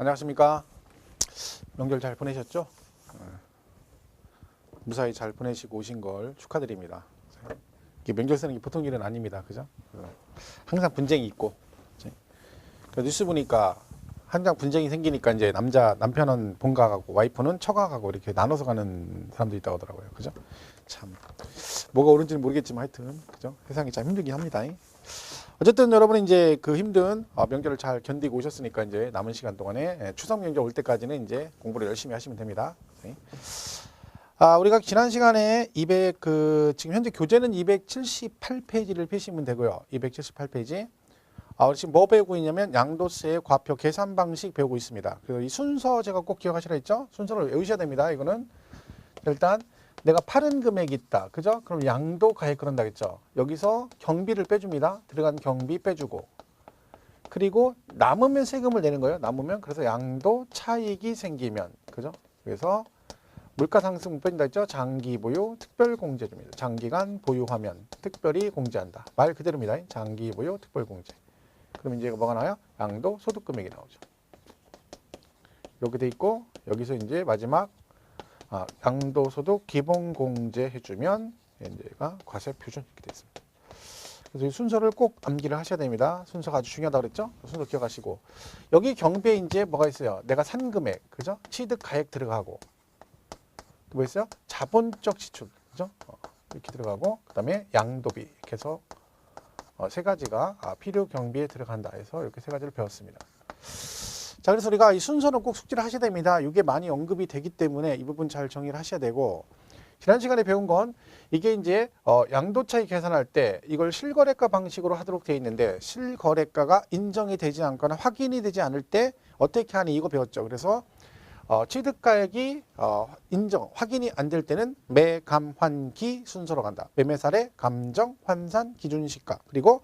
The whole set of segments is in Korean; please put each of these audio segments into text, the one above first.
안녕하십니까. 명절 잘 보내셨죠? 무사히 잘 보내시고 오신 걸 축하드립니다. 이게 명절 쓰는 게 보통 일은 아닙니다. 그죠? 항상 분쟁이 있고. 뉴스 보니까 항상 분쟁이 생기니까 이제 남편은 본가 가고 와이프는 처가 가고 이렇게 나눠서 가는 사람도 있다고 하더라고요. 그죠? 참 뭐가 옳은지는 모르겠지만 하여튼 그죠? 세상이 참 힘들긴 합니다. 어쨌든 여러분은 이제 그 힘든 명절을 잘 견디고 오셨으니까 이제 남은 시간 동안에 추석 명절 올 때까지는 이제 공부를 열심히 하시면 됩니다. 우리가 지난 시간에 지금 현재 교재는 278페이지를 펴시면 되고요. 278페이지. 우리 지금 뭐 배우고 있냐면 양도세의 과표 계산 방식 배우고 있습니다. 그래서 이 순서 제가 꼭 기억하시라 했죠? 순서를 외우셔야 됩니다. 이거는 일단 내가 파는 금액이 있다. 그죠? 그럼 양도 가액 그런다 했죠. 여기서 경비를 빼줍니다. 들어간 경비 빼주고. 그리고 남으면 세금을 내는 거예요. 남으면. 그래서 양도 차익이 생기면. 그죠? 그래서 물가 상승 뺀다 했죠. 장기 보유 특별 공제 줍니다. 장기간 보유하면 특별히 공제한다. 말 그대로입니다. 장기 보유 특별 공제. 그럼 이제 뭐가 나와요? 양도 소득 금액이 나오죠. 이렇게 돼 있고 여기서 이제 마지막 양도소득 기본공제 해주면 얘가 과세 표준 이렇게 되어 있습니다. 그래서 이 순서를 꼭 암기를 하셔야 됩니다. 순서가 아주 중요하다고 그랬죠? 순서 기억하시고 여기 경비에 이제 뭐가 있어요? 내가 산 금액, 그죠? 취득 가액 들어가고 뭐 있어요? 자본적 지출, 그죠? 이렇게 들어가고 그다음에 양도비 이렇게 해서 세 가지가 필요 경비에 들어간다 해서 이렇게 세 가지를 배웠습니다. 자, 그래서 우리가 이 순서는 꼭 숙지를 하셔야 됩니다. 이게 많이 언급이 되기 때문에 이 부분 잘 정리를 하셔야 되고 지난 시간에 배운 건 이게 이제 양도차익 계산할 때 이걸 실거래가 방식으로 하도록 되어 있는데 실거래가가 인정이 되지 않거나 확인이 되지 않을 때 어떻게 하니 이거 배웠죠. 그래서 취득가액이 인정, 확인이 안 될 때는 매감환기 순서로 간다. 매매사례, 감정, 환산, 기준시가 그리고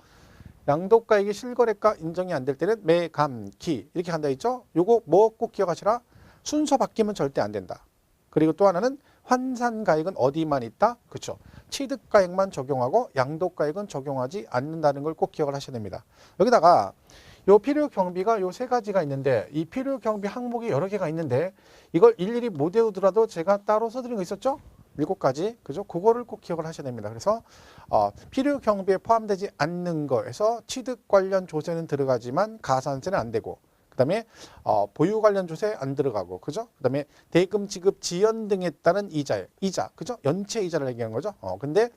양도가액이 실거래가 인정이 안 될 때는 매감기 이렇게 간다 했죠. 요거 뭐 꼭 기억하시라. 순서 바뀌면 절대 안 된다. 그리고 또 하나는 환산가액은 어디만 있다? 그렇죠. 취득가액만 적용하고 양도가액은 적용하지 않는다는 걸 꼭 기억을 하셔야 됩니다. 여기다가 요 필요경비가 요 세 가지가 있는데 이 필요경비 항목이 여러 개가 있는데 이걸 일일이 못 외우더라도 제가 따로 써드린 거 있었죠? 7가지. 그죠? 그거를 꼭 기억을 하셔야 됩니다. 그래서 필요 경비에 포함되지 않는 거에서 취득 관련 조세는 들어가지만 가산세는 안 되고 그다음에 보유 관련 조세 안 들어가고 그죠? 그다음에 대금 지급 지연 등에 따른 이자 그죠? 연체 이자를 얘기하는 거죠. 근데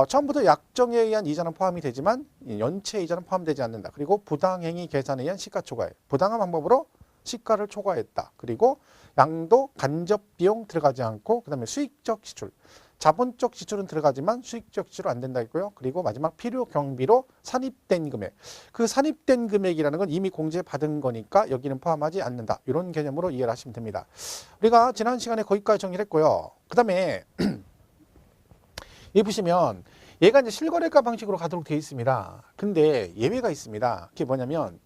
처음부터 약정에 의한 이자는 포함이 되지만 연체 이자는 포함되지 않는다. 그리고 부당행위 계산에 의한 시가초과액 부당한 방법으로 시가를 초과했다. 그리고 양도 간접 비용 들어가지 않고 그다음에 수익적 지출, 자본적 지출은 들어가지만 수익적 지출은 안 된다 했고요. 그리고 마지막 필요 경비로 산입된 금액. 그 산입된 금액이라는 건 이미 공제받은 거니까 여기는 포함하지 않는다. 이런 개념으로 이해를 하시면 됩니다. 우리가 지난 시간에 거기까지 정리를 했고요. 그다음에 여기 보시면 얘가 이제 실거래가 방식으로 가도록 되어 있습니다. 근데 예외가 있습니다. 그게 뭐냐면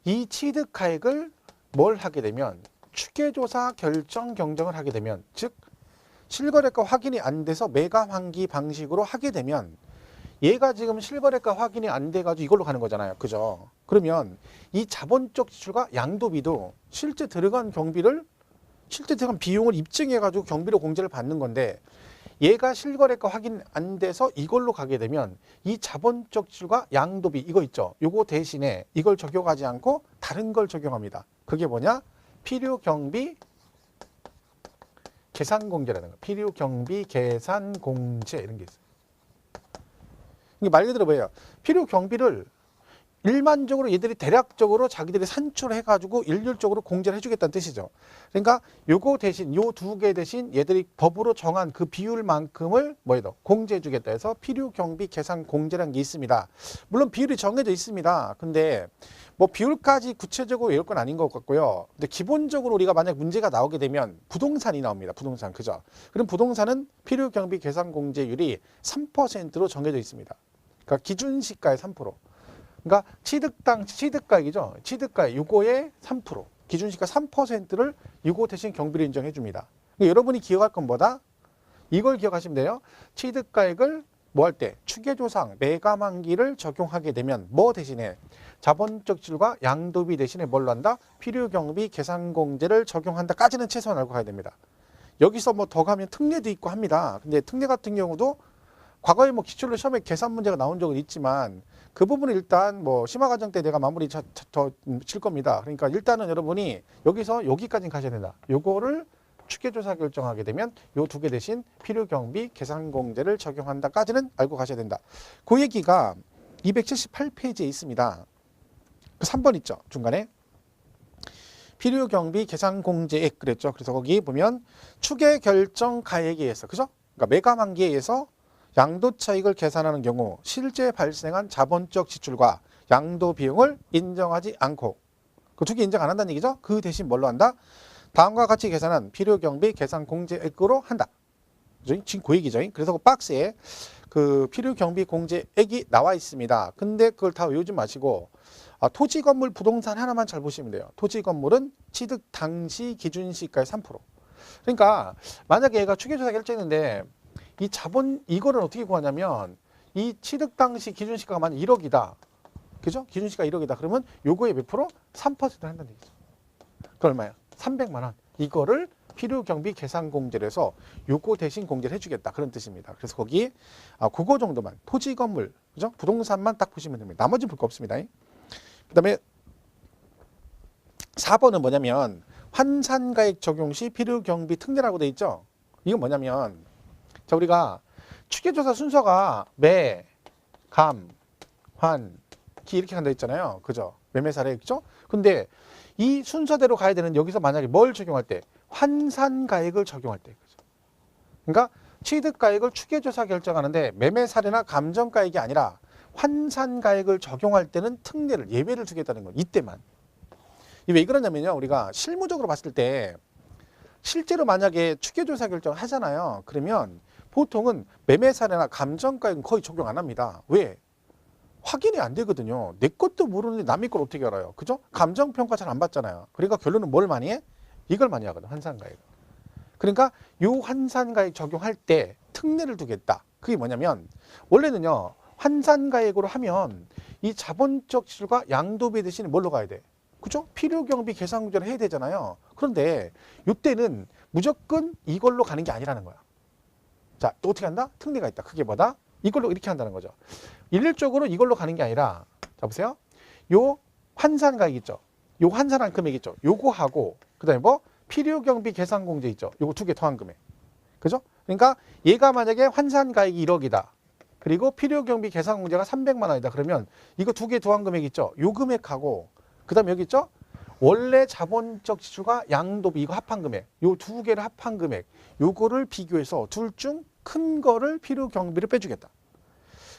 이 취득가액을 뭘 하게 되면 추계조사 결정 경정을 하게 되면 즉 실거래가 확인이 안 돼서 매감환기 방식으로 하게 되면 얘가 지금 실거래가 확인이 안 돼가지고 이걸로 가는 거잖아요. 그죠? 그러면 이 자본적 지출과 양도비도 실제 들어간 비용을 입증해가지고 경비로 공제를 받는 건데 얘가 실거래가 확인 안 돼서 이걸로 가게 되면 이 자본적 지출과 양도비 이거 있죠. 요거 대신에 이걸 적용하지 않고 다른 걸 적용합니다. 그게 뭐냐? 필요경비 계산공제라는 거. 필요경비 계산공제 이런 게 있어요. 이게 말 그대로 뭐예요? 필요경비를 일반적으로 얘들이 대략적으로 자기들이 산출해가지고 일률적으로 공제를 해주겠다는 뜻이죠. 그러니까 요거 대신 요 두 개 대신 얘들이 법으로 정한 그 비율만큼을 뭐예요? 공제해주겠다 해서 필요경비 계산공제라는 게 있습니다. 물론 비율이 정해져 있습니다. 근데 뭐 비율까지 구체적으로 외울 건 아닌 것 같고요. 근데 기본적으로 우리가 만약 문제가 나오게 되면 부동산이 나옵니다. 부동산. 그죠? 그럼 부동산은 필요경비 계산공제율이 3%로 정해져 있습니다. 그러니까 기준시가의 3%. 그러니까 취득가액이죠. 취득가액 요거의 3%. 기준시가 3%를 요거 대신 경비로 인정해 줍니다. 그러니까 여러분이 기억할 건 뭐다? 이걸 기억하시면 돼요. 취득가액을 뭐 할 때? 추계조상 매가만기를 적용하게 되면 뭐 대신에? 자본적 지출과 양도비 대신에 뭘로 한다? 필요경비 계산공제를 적용한다까지는 최소한 알고 가야 됩니다. 여기서 뭐 더 가면 특례도 있고 합니다. 근데 특례 같은 경우도 과거에 뭐 기출로 시험에 계산 문제가 나온 적은 있지만 그 부분은 일단 뭐 심화과정 때 내가 마무리 더 칠 겁니다. 그러니까 일단은 여러분이 여기서 여기까지 가셔야 된다. 요거를 추계조사 결정하게 되면 요 두 개 대신 필요경비 계산공제를 적용한다까지는 알고 가셔야 된다. 그 얘기가 278페이지에 있습니다. 그 3번 있죠. 중간에. 필요경비 계산공제액 그랬죠. 그래서 거기 보면 추계결정가액에 의해서 그죠? 그러니까 매가만기에 의해서 양도차익을 계산하는 경우 실제 발생한 자본적 지출과 양도 비용을 인정하지 않고 그 두 개 인정 안 한다는 얘기죠. 그 대신 뭘로 한다? 다음과 같이 계산한 필요경비 계산공제액으로 한다. 지금 그 얘기죠. 그래서 그 박스에 그 필요경비 공제액이 나와 있습니다. 근데 그걸 다 외우지 마시고 토지 건물 부동산 하나만 잘 보시면 돼요. 토지 건물은 취득 당시 기준시가의 3%. 그러니까 만약에 얘가 추계조사 결정했는데 이 자본 이거를 어떻게 구하냐면 이 취득 당시 기준시가가 만약 1억이다. 그죠? 기준시가 1억이다. 그러면 요거의 몇 프로? 3%를 한다는 얘기죠. 그 얼마야? 300만 원. 이거를 필요경비 계산공제를 해서 요거 대신 공제를 해주겠다. 그런 뜻입니다. 그래서 거기 그거 정도만 토지 건물, 그죠? 부동산만 딱 보시면 됩니다. 나머지 볼 거 없습니다. 그 다음에 4번은 뭐냐면 환산가액 적용 시 필요경비 특례라고 돼 있죠. 이건 뭐냐면 자 우리가 추계조사 순서가 매, 감, 환, 기 이렇게 간다 했잖아요. 그죠? 매매사례 있죠? 근데 이 순서대로 가야 되는 여기서 만약에 뭘 적용할 때? 환산가액을 적용할 때. 그죠? 그러니까 취득가액을 추계조사 결정하는데 매매사례나 감정가액이 아니라 환산가액을 적용할 때는 특례를 예외를 두겠다는 거예요. 이때만. 왜 그러냐면요. 우리가 실무적으로 봤을 때 실제로 만약에 추계조사 결정을 하잖아요. 그러면 보통은 매매사례나 감정가액은 거의 적용 안 합니다. 왜? 확인이 안 되거든요. 내 것도 모르는데 남의 걸 어떻게 알아요? 그죠? 감정평가 잘 안 받잖아요. 그러니까 결론은 뭘 많이 해? 이걸 많이 하거든. 환산가액. 그러니까 요 환산가액 적용할 때 특례를 두겠다. 그게 뭐냐면 원래는요. 환산가액으로 하면 이 자본적 지출과 양도비 대신에 뭘로 가야 돼? 그죠? 필요경비 계산공제를 해야 되잖아요. 그런데 이때는 무조건 이걸로 가는 게 아니라는 거야. 자, 또 어떻게 한다? 특례가 있다. 그게 뭐다? 이걸로 이렇게 한다는 거죠. 일률적으로 이걸로 가는 게 아니라 자 보세요. 요 환산가액 있죠. 요 환산한 금액 있죠. 요거 하고 그다음에 뭐 필요경비 계산공제 있죠. 요거 두 개 더한 금액. 그죠? 그러니까 얘가 만약에 환산가액이 1억이다. 그리고 필요경비 계산공제가 300만 원이다. 그러면 이거 두 개 더한 금액 있죠. 요 금액하고 그다음에 여기 있죠. 원래 자본적 지출과 양도비 이거 합한 금액. 요 두 개를 합한 금액. 요거를 비교해서 둘 중 큰 거를 필요경비를 빼주겠다.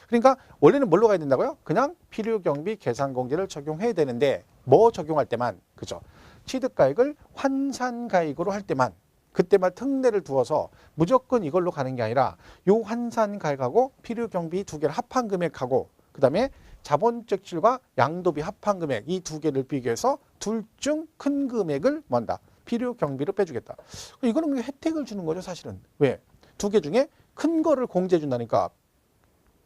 그러니까 원래는 뭘로 가야 된다고요? 그냥 필요경비 계산공제를 적용해야 되는데 뭐 적용할 때만 그죠? 취득가액을 환산가액으로 할 때만 그때만 특례를 두어서 무조건 이걸로 가는 게 아니라 요 환산가액하고 필요경비 두 개를 합한 금액하고 그 다음에 자본적 지출과 양도비 합한 금액 이 두 개를 비교해서 둘 중 큰 금액을 뭐 한다? 필요경비를 빼주겠다. 이거는 혜택을 주는 거죠 사실은. 왜? 두 개 중에 큰 거를 공제해 준다니까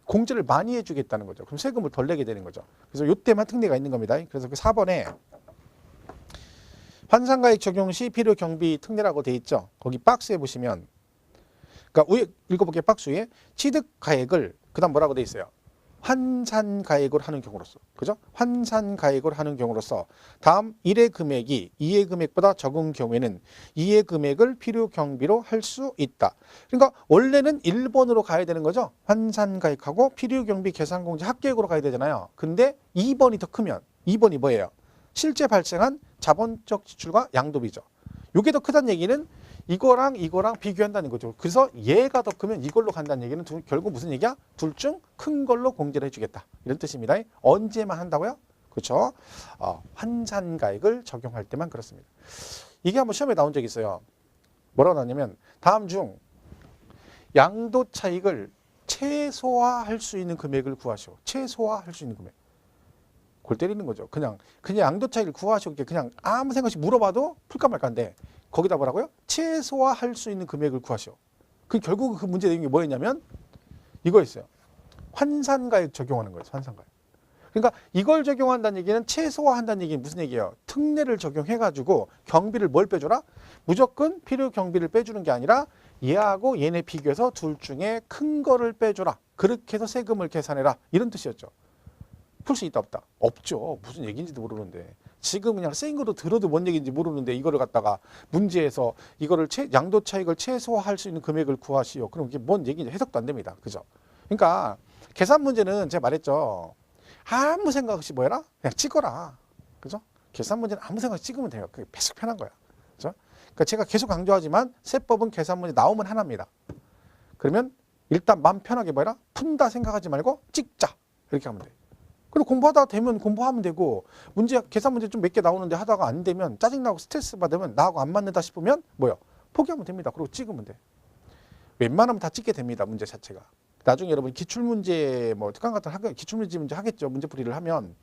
공제를 많이 해주겠다는 거죠. 그럼 세금을 덜 내게 되는 거죠. 그래서 이때만 특례가 있는 겁니다. 그래서 그 4번에 환산가액 적용 시 필요경비 특례라고 돼 있죠. 거기 박스에 보시면 그러니까 위에 읽어볼게요. 박스 위에 취득가액을 그 다음 뭐라고 돼 있어요? 환산가액을 하는 경우로서 그죠? 환산가액을 하는 경우로서 다음 1의 금액이 2의 금액보다 적은 경우에는 2의 금액을 필요경비로 할 수 있다. 그러니까 원래는 1번으로 가야 되는 거죠. 환산가액하고 필요경비 계산공제 합계액으로 가야 되잖아요. 근데 2번이 더 크면 2번이 뭐예요? 실제 발생한 자본적 지출과 양도비죠. 이게 더 크다는 얘기는 이거랑 이거랑 비교한다는 거죠. 그래서 얘가 더 크면 이걸로 간다는 얘기는 결국 무슨 얘기야? 둘 중 큰 걸로 공제를 해주겠다. 이런 뜻입니다. 언제만 한다고요? 그렇죠. 환산가액을 적용할 때만 그렇습니다. 이게 한번 시험에 나온 적이 있어요. 뭐라고 나왔냐면 다음 중 양도 차익을 최소화할 수 있는 금액을 구하시오. 최소화할 수 있는 금액. 골 때리는 거죠. 그냥 양도 차익을 구하시오. 그냥 아무 생각 없이 물어봐도 풀까 말까인데 거기다 뭐라고요? 최소화할 수 있는 금액을 구하시오. 결국 그 문제 내용이 뭐였냐면 이거였어요. 환산가액 적용하는 거예요. 환산가액. 그러니까 이걸 적용한다는 얘기는 최소화한다는 얘기는 무슨 얘기예요? 특례를 적용해가지고 경비를 뭘 빼줘라? 무조건 필요 경비를 빼주는 게 아니라 얘하고 얘네 비교해서 둘 중에 큰 거를 빼줘라. 그렇게 해서 세금을 계산해라. 이런 뜻이었죠. 풀 수 있다 없다? 없죠. 무슨 얘기인지도 모르는데. 지금 그냥 생으로 들어도 뭔 얘기인지 모르는데 이거를 갖다가 문제에서 이거를 양도 차익을 최소화할 수 있는 금액을 구하시오. 그럼 이게 뭔 얘기인지 해석도 안 됩니다. 그죠? 그러니까 계산 문제는 제가 말했죠. 아무 생각 없이 뭐 해라? 그냥 찍어라. 그죠? 계산 문제는 아무 생각 없이 찍으면 돼요. 그게 계속 편한 거야. 그죠? 그러니까 제가 계속 강조하지만 세법은 계산 문제 나오면 하나입니다. 그러면 일단 마음 편하게 뭐 해라? 푼다 생각하지 말고 찍자. 이렇게 하면 돼. 그리고 공부하다 되면 공부하면 되고 문제 계산 문제 좀 몇 개 나오는데 하다가 안 되면 짜증나고 스트레스 받으면 나하고 안 맞는다 싶으면 뭐요? 포기하면 됩니다. 그리고 찍으면 돼. 웬만하면 다 찍게 됩니다. 문제 자체가. 나중에 여러분 기출문제 뭐 특강 같은 기출문제 하겠죠. 문제풀이를 하면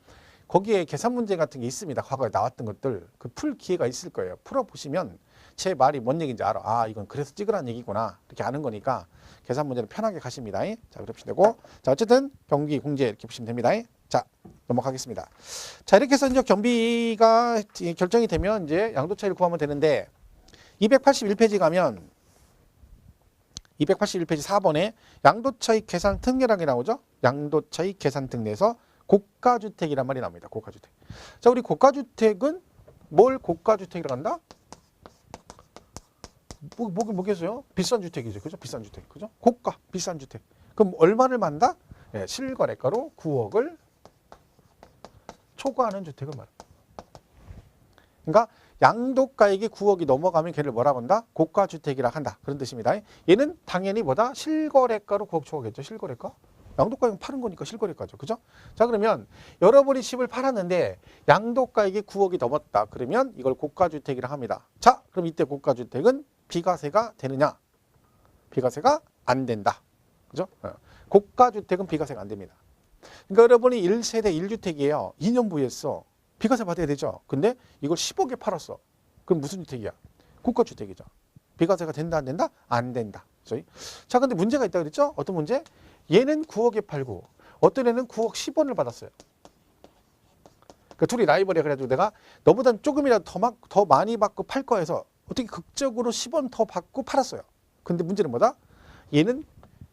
거기에 계산 문제 같은 게 있습니다. 과거에 나왔던 것들 그 풀 기회가 있을 거예요. 풀어보시면 제 말이 뭔 얘기인지 알아. 아 이건 그래서 찍으라는 얘기구나. 이렇게 아는 거니까 계산 문제는 편하게 가십니다. 자 그렇게 되고 자 어쨌든 경비 공제 이렇게 보시면 됩니다. 자 넘어가겠습니다. 자 이렇게 해서 이제 경비가 결정이 되면 이제 양도차익을 구하면 되는데 281페이지 가면 281페이지 4번에 양도차익 계산 특례라는 게 나오죠. 양도차익 계산 특례에서 고가주택이란 말이 나옵니다. 고가주택. 자 우리 고가주택은 뭘 고가주택이라고 한다? 뭐겠어요? 비싼 주택이죠. 그죠? 비싼 주택. 그죠? 고가, 비싼 주택. 그럼 얼마를 만다? 예, 실거래가로 9억을 초과하는 주택을 말합니다. 그러니까 양도가액이 9억이 넘어가면 걔를 뭐라고 한다? 고가주택이라 한다. 그런 뜻입니다. 얘는 당연히 뭐다? 실거래가로 9억 초과겠죠. 실거래가. 양도가액은 파는 거니까 실거래가죠. 그죠? 자 그러면 여러분이 집을 팔았는데 양도가액이 9억이 넘었다. 그러면 이걸 고가주택이라 합니다. 자 그럼 이때 고가주택은 비과세가 되느냐? 비과세가 안 된다. 그죠? 고가주택은 비과세가 안 됩니다. 그러니까 여러분이 1세대 1주택이에요. 2년 부였어. 비과세 받아야 되죠. 근데 이걸 10억에 팔았어. 그럼 무슨 주택이야? 고가주택이죠. 비과세가 된다 안 된다? 안 된다. 자 근데 문제가 있다고 그랬죠? 어떤 문제? 얘는 9억에 팔고 어떤 애는 9억 10원을 받았어요. 그러니까 둘이 라이벌이야. 그래가지고 내가 너보다 조금이라도 더 많이 받고 팔 거해서 어떻게 극적으로 10원 더 받고 팔았어요. 근데 문제는 뭐다? 얘는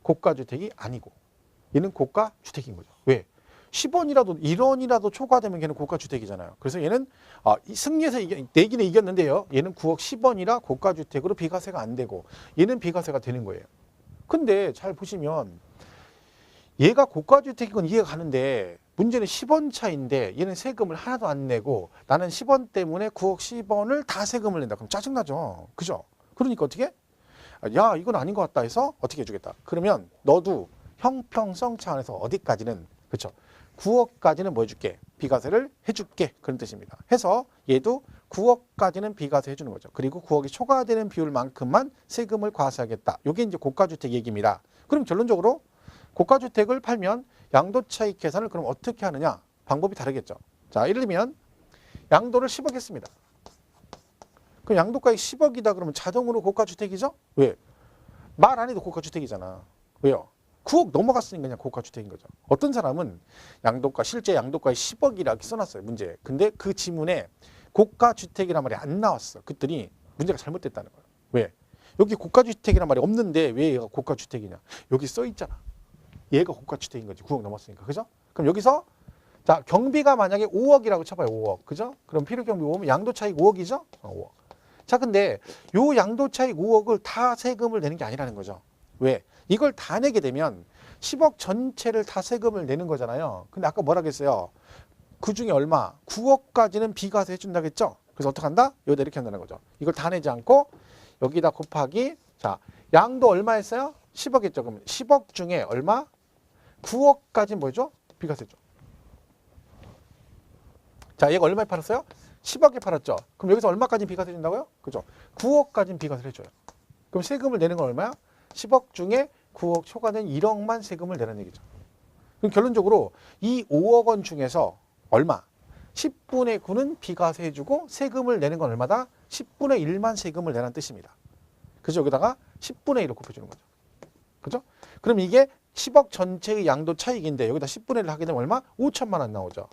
고가주택이 아니고 얘는 고가주택인 거죠. 왜? 10원이라도 1원이라도 초과되면 걔는 고가주택이잖아요. 그래서 얘는 승리해서 내기는 이겼는데요. 얘는 9억 10원이라 고가주택으로 비과세가 안 되고 얘는 비과세가 되는 거예요. 근데 잘 보시면 얘가 고가주택인 건 이해가 가는데 문제는 10원 차인데 얘는 세금을 하나도 안 내고 나는 10원 때문에 9억 10원을 다 세금을 낸다. 그럼 짜증나죠. 그죠? 그러니까 어떻게? 야 이건 아닌 것 같다 해서 어떻게 해주겠다. 그러면 너도 형평성 차원에서 어디까지는 그렇죠. 9억까지는 뭐 해줄게? 비과세를 해줄게. 그런 뜻입니다. 해서 얘도 9억까지는 비과세 해주는 거죠. 그리고 9억이 초과되는 비율만큼만 세금을 과세하겠다. 이게 이제 고가주택 얘기입니다. 그럼 결론적으로 고가주택을 팔면 양도차익 계산을 그럼 어떻게 하느냐? 방법이 다르겠죠. 자, 예를 들면 양도를 10억 했습니다. 그럼 양도가액 10억이다 그러면 자동으로 고가주택이죠? 왜? 말 안 해도 고가주택이잖아. 왜요? 9억 넘어갔으니까 그냥 고가주택인 거죠. 어떤 사람은 실제 양도가액 10억이라 이렇게 써놨어요. 문제. 근데 그 지문에 고가주택이란 말이 안 나왔어. 그랬더니 문제가 잘못됐다는 거예요. 왜? 여기 고가주택이란 말이 없는데 왜 얘가 고가주택이냐? 여기 써 있잖아. 얘가 고가주택인 거지. 9억 넘었으니까. 그죠? 그럼 여기서 자 경비가 만약에 5억이라고 쳐봐요. 5억. 그죠? 그럼 필요경비 5면 양도차익 5억이죠? 5억. 자 근데 요 양도차익 5억을 다 세금을 내는 게 아니라는 거죠. 왜? 이걸 다 내게 되면 10억 전체를 다 세금을 내는 거잖아요. 근데 아까 뭐라 그랬어요? 그 중에 얼마? 9억까지는 비과세 해준다고 했죠? 그래서 어떻게 한다? 여기다 이렇게 한다는 거죠. 이걸 다 내지 않고 여기다 곱하기 자 양도 얼마 했어요? 10억 했죠. 그러면 10억 중에 얼마? 9억까지 뭐죠? 비과세죠. 자 얘가 얼마에 팔았어요? 10억에 팔았죠. 그럼 여기서 얼마까지 비과세 준다고요? 그죠? 9억까지는 비과세를 해줘요. 그럼 세금을 내는 건 얼마야? 10억 중에 9억 초과된 1억만 세금을 내라는 얘기죠. 그럼 결론적으로 이 5억 원 중에서 얼마? 10분의 9는 비과세 해주고 세금을 내는 건 얼마다? 10분의 1만 세금을 내라는 뜻입니다. 그래서 여기다가 10분의 1을 곱해주는 거죠. 그죠? 그럼 이게 10억 전체의 양도 차익인데 여기다 10분의 1을 하게 되면 얼마? 5천만 원 나오죠.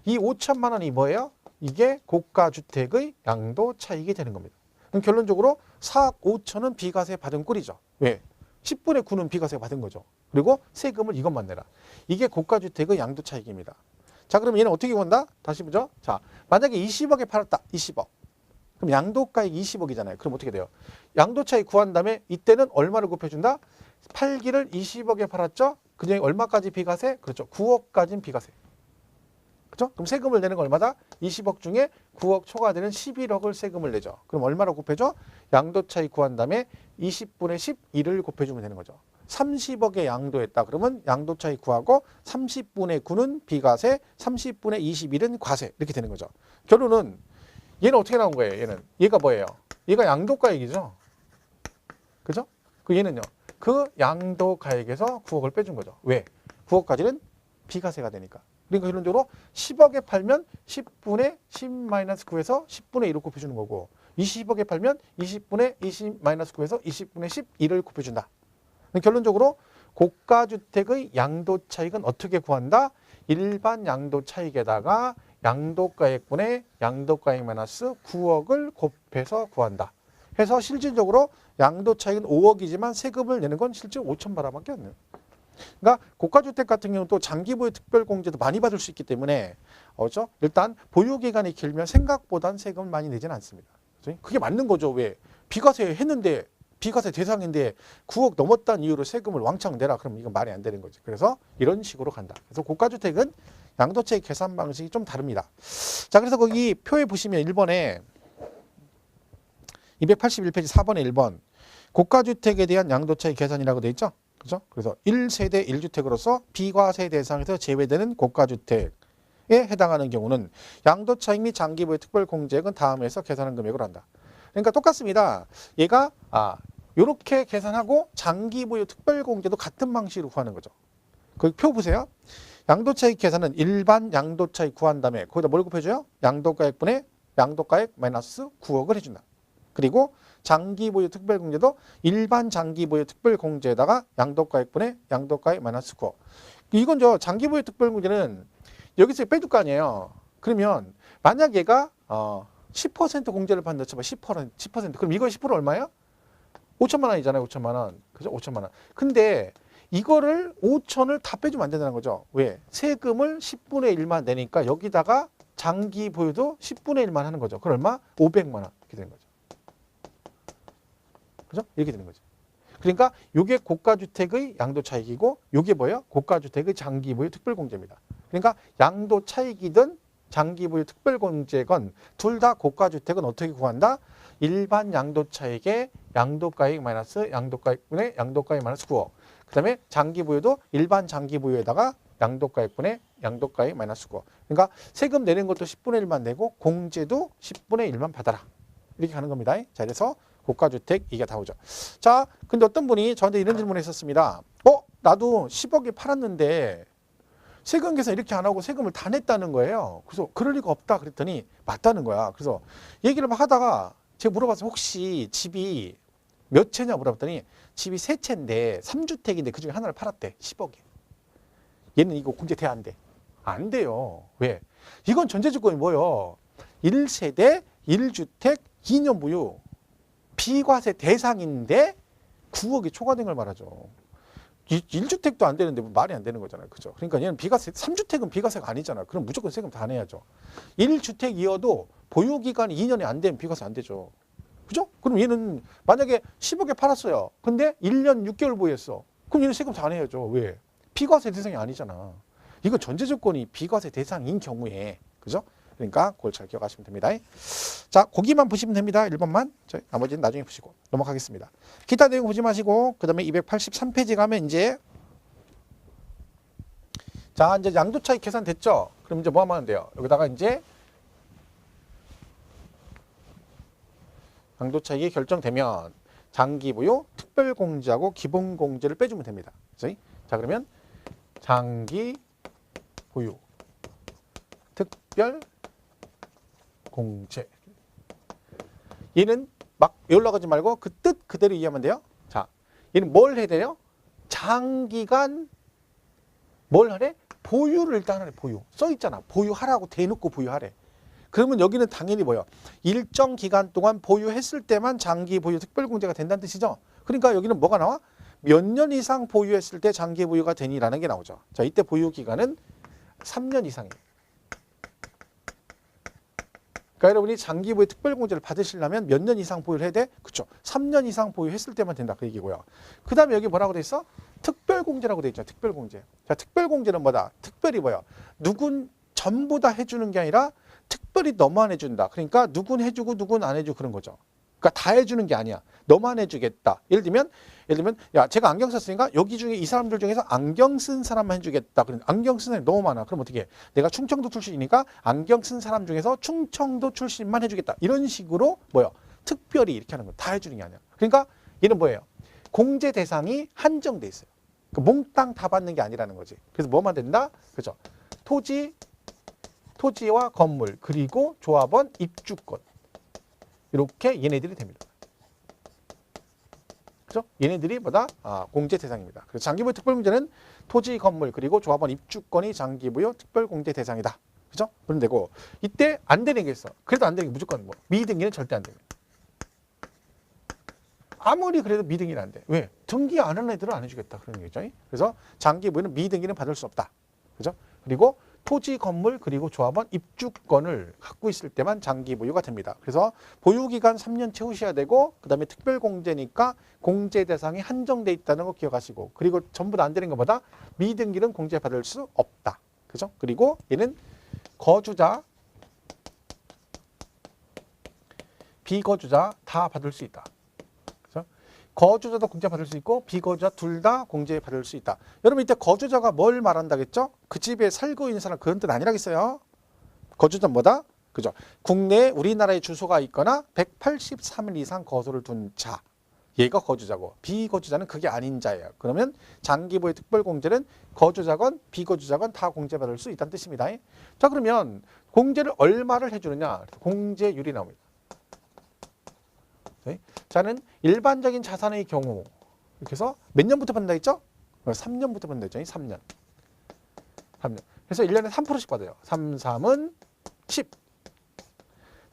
이 5천만 원이 뭐예요? 이게 고가주택의 양도 차익이 되는 겁니다. 그럼 결론적으로 4억 5천은 비과세 받은 꼴이죠. 왜? 10분의 9는 비과세 받은 거죠. 그리고 세금을 이것만 내라. 이게 고가주택의 양도 차익입니다. 자, 그럼 얘는 어떻게 구한다? 다시 보죠. 자, 만약에 20억에 팔았다. 20억. 그럼 양도가액 20억이잖아요. 그럼 어떻게 돼요? 양도차익 구한 다음에 이때는 얼마를 곱해준다? 팔기를 20억에 팔았죠? 그중에 얼마까지 비과세? 그렇죠. 9억까지는 비과세. 그렇죠? 그럼 세금을 내는 건 얼마다? 20억 중에 9억 초과되는 11억을 세금을 내죠. 그럼 얼마로 곱해줘? 양도차익 구한 다음에 20분의 11을 곱해주면 되는 거죠. 30억에 양도했다. 그러면 양도차익 구하고 30분의 9는 비과세, 30분의 21은 과세. 이렇게 되는 거죠. 결론은 얘는 어떻게 나온 거예요? 얘가 뭐예요? 얘가 양도가액이죠. 그죠? 그 얘는요. 그 양도가액에서 9억을 빼준 거죠. 왜? 9억까지는 비과세가 되니까. 그러니까 결론적으로 10억에 팔면 10분의 10-9에서 10분의 1을 곱해주는 거고 20억에 팔면 20분의 20-9에서 20분의 11을 곱해준다. 결론적으로 고가주택의 양도차익은 어떻게 구한다? 일반 양도차익에다가 양도가액분의 양도가액 마이너스 9억을 곱해서 구한다. 해서 실질적으로 양도차익은 5억이지만 세금을 내는 건 실제 5천 바라밖에 안 내요. 그러니까 고가주택 같은 경우는 또 장기보유 특별공제도 많이 받을 수 있기 때문에 그렇죠? 일단 보유기간이 길면 생각보단 세금을 많이 내지는 않습니다. 그게 맞는 거죠. 왜? 비과세 했는데 비과세 대상인데 9억 넘었다는 이유로 세금을 왕창 내라. 그럼 이건 말이 안 되는 거지. 그래서 이런 식으로 간다. 그래서 고가주택은 양도차익 계산 방식이 좀 다릅니다. 자, 그래서 거기 표에 보시면 1번에 281페이지 4번에 1번 고가주택에 대한 양도차익 계산이라고 돼 있죠. 그죠? 그래서 1세대 1주택으로서 비과세 대상에서 제외되는 고가주택에 해당하는 경우는 양도차익 및 장기보유 특별공제액은 다음에서 계산한 금액으로 한다. 그러니까 똑같습니다. 얘가 요렇게 계산하고 장기보유 특별공제도 같은 방식으로 구하는 거죠. 거기 표 보세요. 양도차익 계산은 일반 양도차익 구한 다음에 거기다 뭘 곱해줘요? 양도가액분의 양도가액 마이너스 9억을 해준다. 그리고 장기보유 특별공제도 일반 장기보유 특별공제에다가 양도가액분의 양도가액 마이너스 9억. 이건 장기보유 특별공제는 여기서 빼줄 거 아니에요. 그러면 만약 얘가 10% 공제를 받는다 쳐봐. 10%. 그럼 이거 10% 얼마예요? 5천만 원이잖아요. 5천만 원. 그죠? 5천만 원. 근데 이거를 5천을 다 빼주면 안 된다는 거죠. 왜? 세금을 10분의 1만 내니까 여기다가 장기 보유도 10분의 1만 하는 거죠. 그럼 얼마? 500만 원. 이렇게 되는 거죠. 그죠? 이렇게 되는 거죠. 그러니까 이게 고가주택의 양도차익이고 이게 뭐예요? 고가주택의 장기보유 특별공제입니다. 그러니까 양도차익이든 장기보유 특별공제건 둘 다 고가주택은 어떻게 구한다? 일반 양도차익의 양도가액 마이너스 양도가액분의 양도가액 마이너스 9억. 그 다음에 장기보유도 일반 장기보유에다가 양도가액분의 양도가액 마이너스 9억. 그러니까 세금 내는 것도 10분의 1만 내고 공제도 10분의 1만 받아라. 이렇게 가는 겁니다. 자, 그래서 고가주택 이게 다 오죠. 자, 근데 어떤 분이 저한테 이런 질문을 했었습니다. 나도 10억에 팔았는데 세금 계산 이렇게 안 하고 세금을 다 냈다는 거예요. 그래서 그럴 리가 없다 그랬더니 맞다는 거야. 그래서 얘기를 막 하다가 제가 물어봤어요. 혹시 집이 몇 채냐 물어봤더니 집이 3채인데 3주택인데 그중에 하나를 팔았대. 10억에. 얘는 이거 공제 돼 안 돼? 안 돼요. 왜? 이건 전제조건이 뭐예요? 1세대 1주택 2년 보유 비과세 대상인데 9억이 초과된 걸 말하죠. 1주택도 안 되는데 말이 안 되는 거잖아요. 그죠? 그러니까 얘는 비과세, 3주택은 비과세가 아니잖아. 그럼 무조건 세금 다 내야죠. 1주택이어도 보유기간이 2년이 안 되면 비과세 안 되죠. 그죠? 그럼 얘는 만약에 10억에 팔았어요. 근데 1년 6개월 보유했어. 그럼 얘는 세금 다 내야죠. 왜? 비과세 대상이 아니잖아. 이건 전제 조건이 비과세 대상인 경우에. 그죠? 그러니까 그걸 잘 기억하시면 됩니다. 자, 거기만 보시면 됩니다. 1번만. 나머지는 나중에 보시고 넘어가겠습니다. 기타 내용 보지 마시고 그 다음에 283페이지 가면 이제 자, 이제 양도차익 계산 됐죠? 그럼 이제 뭐 하면 돼요? 여기다가 이제 양도차익이 결정되면 장기보유, 특별공제하고 기본공제를 빼주면 됩니다. 그치? 자, 그러면 장기보유, 특별공제. 얘는 막 올라가지 말고 그 뜻 그대로 이해하면 돼요. 자, 얘는 뭘 해야 돼요? 장기간 뭘 하래? 보유를 일단 하래. 보유. 써 있잖아. 보유하라고 대놓고 보유하래. 그러면 여기는 당연히 뭐예요? 일정 기간 동안 보유했을 때만 장기 보유 특별공제가 된다는 뜻이죠. 그러니까 여기는 뭐가 나와? 몇 년 이상 보유했을 때 장기 보유가 되니라는 게 나오죠. 자, 이때 보유 기간은 3년 이상이에요. 그러니까 여러분이 장기 보유 특별공제를 받으시려면 몇 년 이상 보유를 해야 돼? 그렇죠. 3년 이상 보유했을 때만 된다. 그 얘기고요. 그 다음에 여기 뭐라고 돼 있어? 특별공제라고 돼 있죠. 특별공제. 자, 특별공제는 뭐다? 특별히 뭐야? 누군 전부 다 해주는 게 아니라 특별히 너만 해준다. 그러니까 누군 해주고 누군 안 해주고 그런 거죠. 그러니까 다 해주는 게 아니야. 너만 해주겠다. 예를 들면 야, 제가 안경 썼으니까 여기 중에 이 사람들 중에서 안경 쓴 사람만 해주겠다. 그럼 안경 쓴 사람이 너무 많아. 그럼 어떻게 해? 내가 충청도 출신이니까 안경 쓴 사람 중에서 충청도 출신만 해주겠다. 이런 식으로 뭐요? 특별히 이렇게 하는 거. 다 해주는 게 아니야. 그러니까 얘는 뭐예요? 공제 대상이 한정돼 있어요. 그 몽땅 다 받는 게 아니라는 거지. 그래서 뭐만 된다? 그죠? 토지와 건물, 그리고 조합원, 입주권. 이렇게 얘네들이 됩니다. 그죠? 얘네들이 뭐다? 공제 대상입니다. 그래서 장기부여 특별공제는 토지, 건물, 그리고 조합원, 입주권이 장기부여 특별공제 대상이다. 그죠? 그럼 되고, 이때 안 되는 게 있어. 그래도 안 되는 게 무조건 뭐, 미등기는 절대 안 돼요. 아무리 그래도 미등기는 안 돼. 왜? 등기 안 하는 애들은 안 해주겠다. 그런 얘기죠. 그래서 장기부여는 미등기는 받을 수 없다. 그죠? 그리고 토지, 건물, 그리고 조합원, 입주권을 갖고 있을 때만 장기 보유가 됩니다. 그래서 보유기간 3년 채우셔야 되고 그 다음에 특별공제니까 공제 대상이 한정돼 있다는 거 기억하시고 그리고 전부 다 안 되는 것보다 미등기는 공제받을 수 없다. 그죠? 그리고 얘는 거주자, 비거주자 다 받을 수 있다. 거주자도 공제받을 수 있고 비거주자 둘 다 공제받을 수 있다. 여러분 이때 거주자가 뭘 말한다겠죠? 그 집에 살고 있는 사람 그런 뜻 아니라겠어요. 거주자는 뭐다? 그죠? 국내에 우리나라에 주소가 있거나 183일 이상 거소를 둔 자. 얘가 거주자고 비거주자는 그게 아닌 자예요. 그러면 장기보유 특별공제는 거주자건 비거주자건 다 공제받을 수 있다는 뜻입니다. 자, 그러면 공제를 얼마를 해주느냐? 공제율이 나옵니다. 자는 일반적인 자산의 경우 이렇게 해서 몇 년부터 받는다 했죠? 3년부터 받는다 했죠. 3년. 그래서 1년에 3%씩 받아요. 3, 3은 10.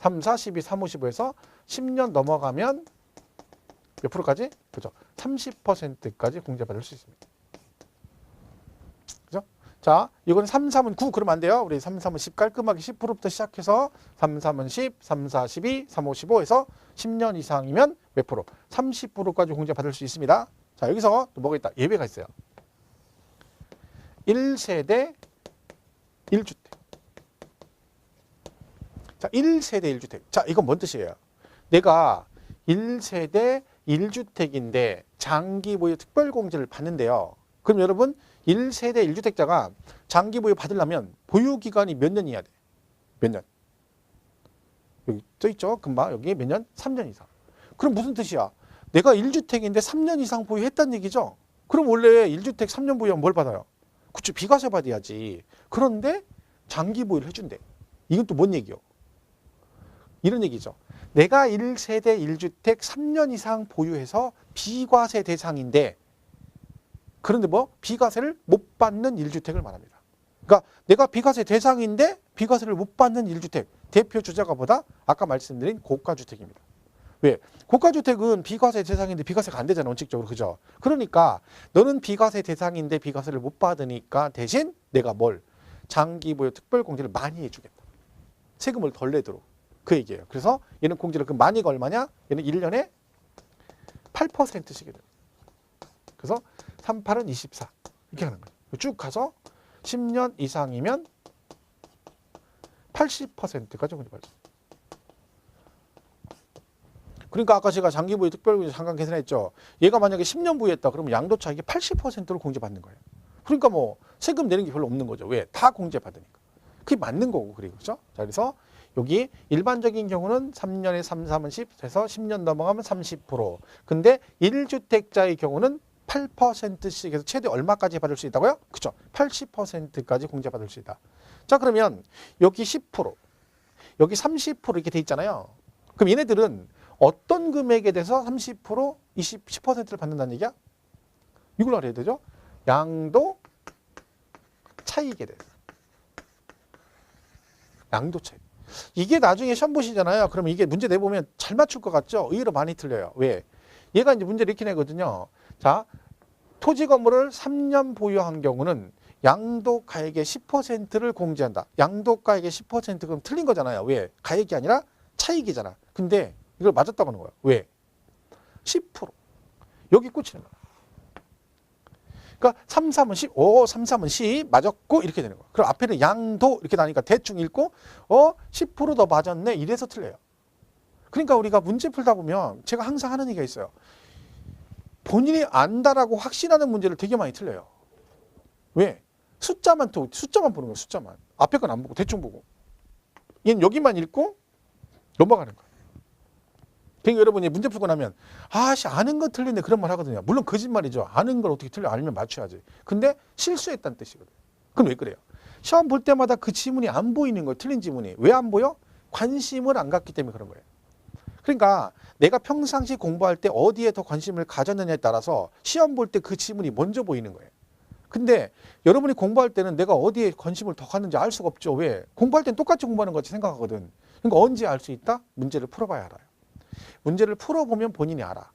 3, 4, 12, 3, 5, 15에서 10년 넘어가면 몇 프로까지? 그죠? 30%까지 공제받을 수 있습니다. 그죠? 자, 이건 3, 3은 9 그러면 안 돼요. 우리 3, 3은 10 깔끔하게 10%부터 시작해서 3, 3은 10, 3, 4, 12, 3, 5, 15에서 10년 이상이면 몇 프로? 30%까지 공제받을 수 있습니다. 자, 여기서 또 뭐가 있다? 예외가 있어요. 1세대 1주택. 자, 1세대 1주택. 자, 이건 뭔 뜻이에요? 내가 1세대 1주택인데 장기 보유 특별공제를 받는데요. 그럼 여러분 1세대 1주택자가 장기 보유 받으려면 보유 기간이 몇 년이어야 돼? 몇 년? 여기 써있죠? 금방 여기 몇 년? 3년 이상. 그럼 무슨 뜻이야? 내가 1주택인데 3년 이상 보유했다는 얘기죠? 그럼 원래 1주택 3년 보유하면 뭘 받아요? 그쵸, 비과세 받아야지. 그런데 장기 보유를 해준대. 이건 또 뭔 얘기요? 이런 얘기죠. 내가 1세대 1주택 3년 이상 보유해서 비과세 대상인데 그런데 뭐? 비과세를 못 받는 1주택을 말합니다. 그러니까 내가 비과세 대상인데 비과세를 못 받는 1주택. 대표 주자가 뭐다? 아까 말씀드린 고가주택입니다. 왜? 고가주택은 비과세 대상인데 비과세가 안 되잖아, 원칙적으로. 그죠? 그러니까 너는 비과세 대상인데 비과세를 못 받으니까 대신 내가 뭘? 장기보유 특별공제를 많이 해주겠다. 세금을 덜 내도록. 그 얘기예요. 그래서 얘는 공제를 그 많이가 얼마냐? 얘는 1년에 8%씩 해요. 그래서 3, 8은 24. 이렇게 하는 거예요. 쭉 가서 10년 이상이면 80%까지 공제받죠. 그러니까 아까 제가 장기보유 특별공제 잠깐 계산했죠. 얘가 만약에 10년 보유했다 그러면 양도차 이게 80%로 공제받는 거예요. 그러니까 뭐 세금 내는 게 별로 없는 거죠. 왜? 다 공제받으니까. 그게 맞는 거고. 그리고 그죠? 자, 그래서 여기 일반적인 경우는 3년에 3, 3은 10 해서 10년 넘어가면 30%. 근데 1주택자의 경우는 8%씩 해서 최대 얼마까지 받을 수 있다고요? 그죠? 80%까지 공제받을 수 있다. 자, 그러면 여기 10%, 여기 30% 이렇게 돼 있잖아요. 그럼 얘네들은 어떤 금액에 대해서 30%, 10%를 받는다는 얘기야? 이걸 알아야 되죠. 양도 차익에 대해서. 양도 차익. 이게 나중에 시험 보시잖아요. 그러면 이게 문제 내보면 잘 맞출 것 같죠? 의외로 많이 틀려요. 왜? 얘가 이제 문제를 이렇게 내거든요. 자, 토지 건물을 3년 보유한 경우는 양도가액의 10%를 공제한다. 양도가액의 10% 그럼 틀린 거잖아요. 왜? 가액이 아니라 차익이잖아. 근데 이걸 맞았다고 하는 거예요. 왜? 10%. 여기 꽂히는 거야. 그러니까 3, 3은 10, 3, 3은 10 맞았고 이렇게 되는 거야. 그럼 앞에는 양도 이렇게 나니까 대충 읽고 10%더 맞았네 이래서 틀려요. 그러니까 우리가 문제 풀다 보면 제가 항상 하는 얘기가 있어요. 본인이 안다라고 확신하는 문제를 되게 많이 틀려요. 왜? 숫자만 보는 거예요. 숫자만. 앞에 건 안 보고 대충 보고. 얘는 여기만 읽고 넘어가는 거예요. 그러니까 여러분이 문제 풀고 나면 아씨 아는 거 틀린데 그런 말 하거든요. 물론 거짓말이죠. 아는 걸 어떻게 틀려? 알면 맞춰야지. 근데 실수했다는 뜻이거든요. 그럼 왜 그래요? 시험 볼 때마다 그 지문이 안 보이는 거예요. 틀린 지문이. 왜 안 보여? 관심을 안 갖기 때문에 그런 거예요. 그러니까 내가 평상시 공부할 때 어디에 더 관심을 가졌느냐에 따라서 시험 볼 때 그 지문이 먼저 보이는 거예요. 근데 여러분이 공부할 때는 내가 어디에 관심을 더 갖는지 알 수가 없죠. 왜? 공부할 땐 똑같이 공부하는 것 같이 생각하거든. 그러니까 언제 알 수 있다? 문제를 풀어봐야 알아요. 문제를 풀어보면 본인이 알아.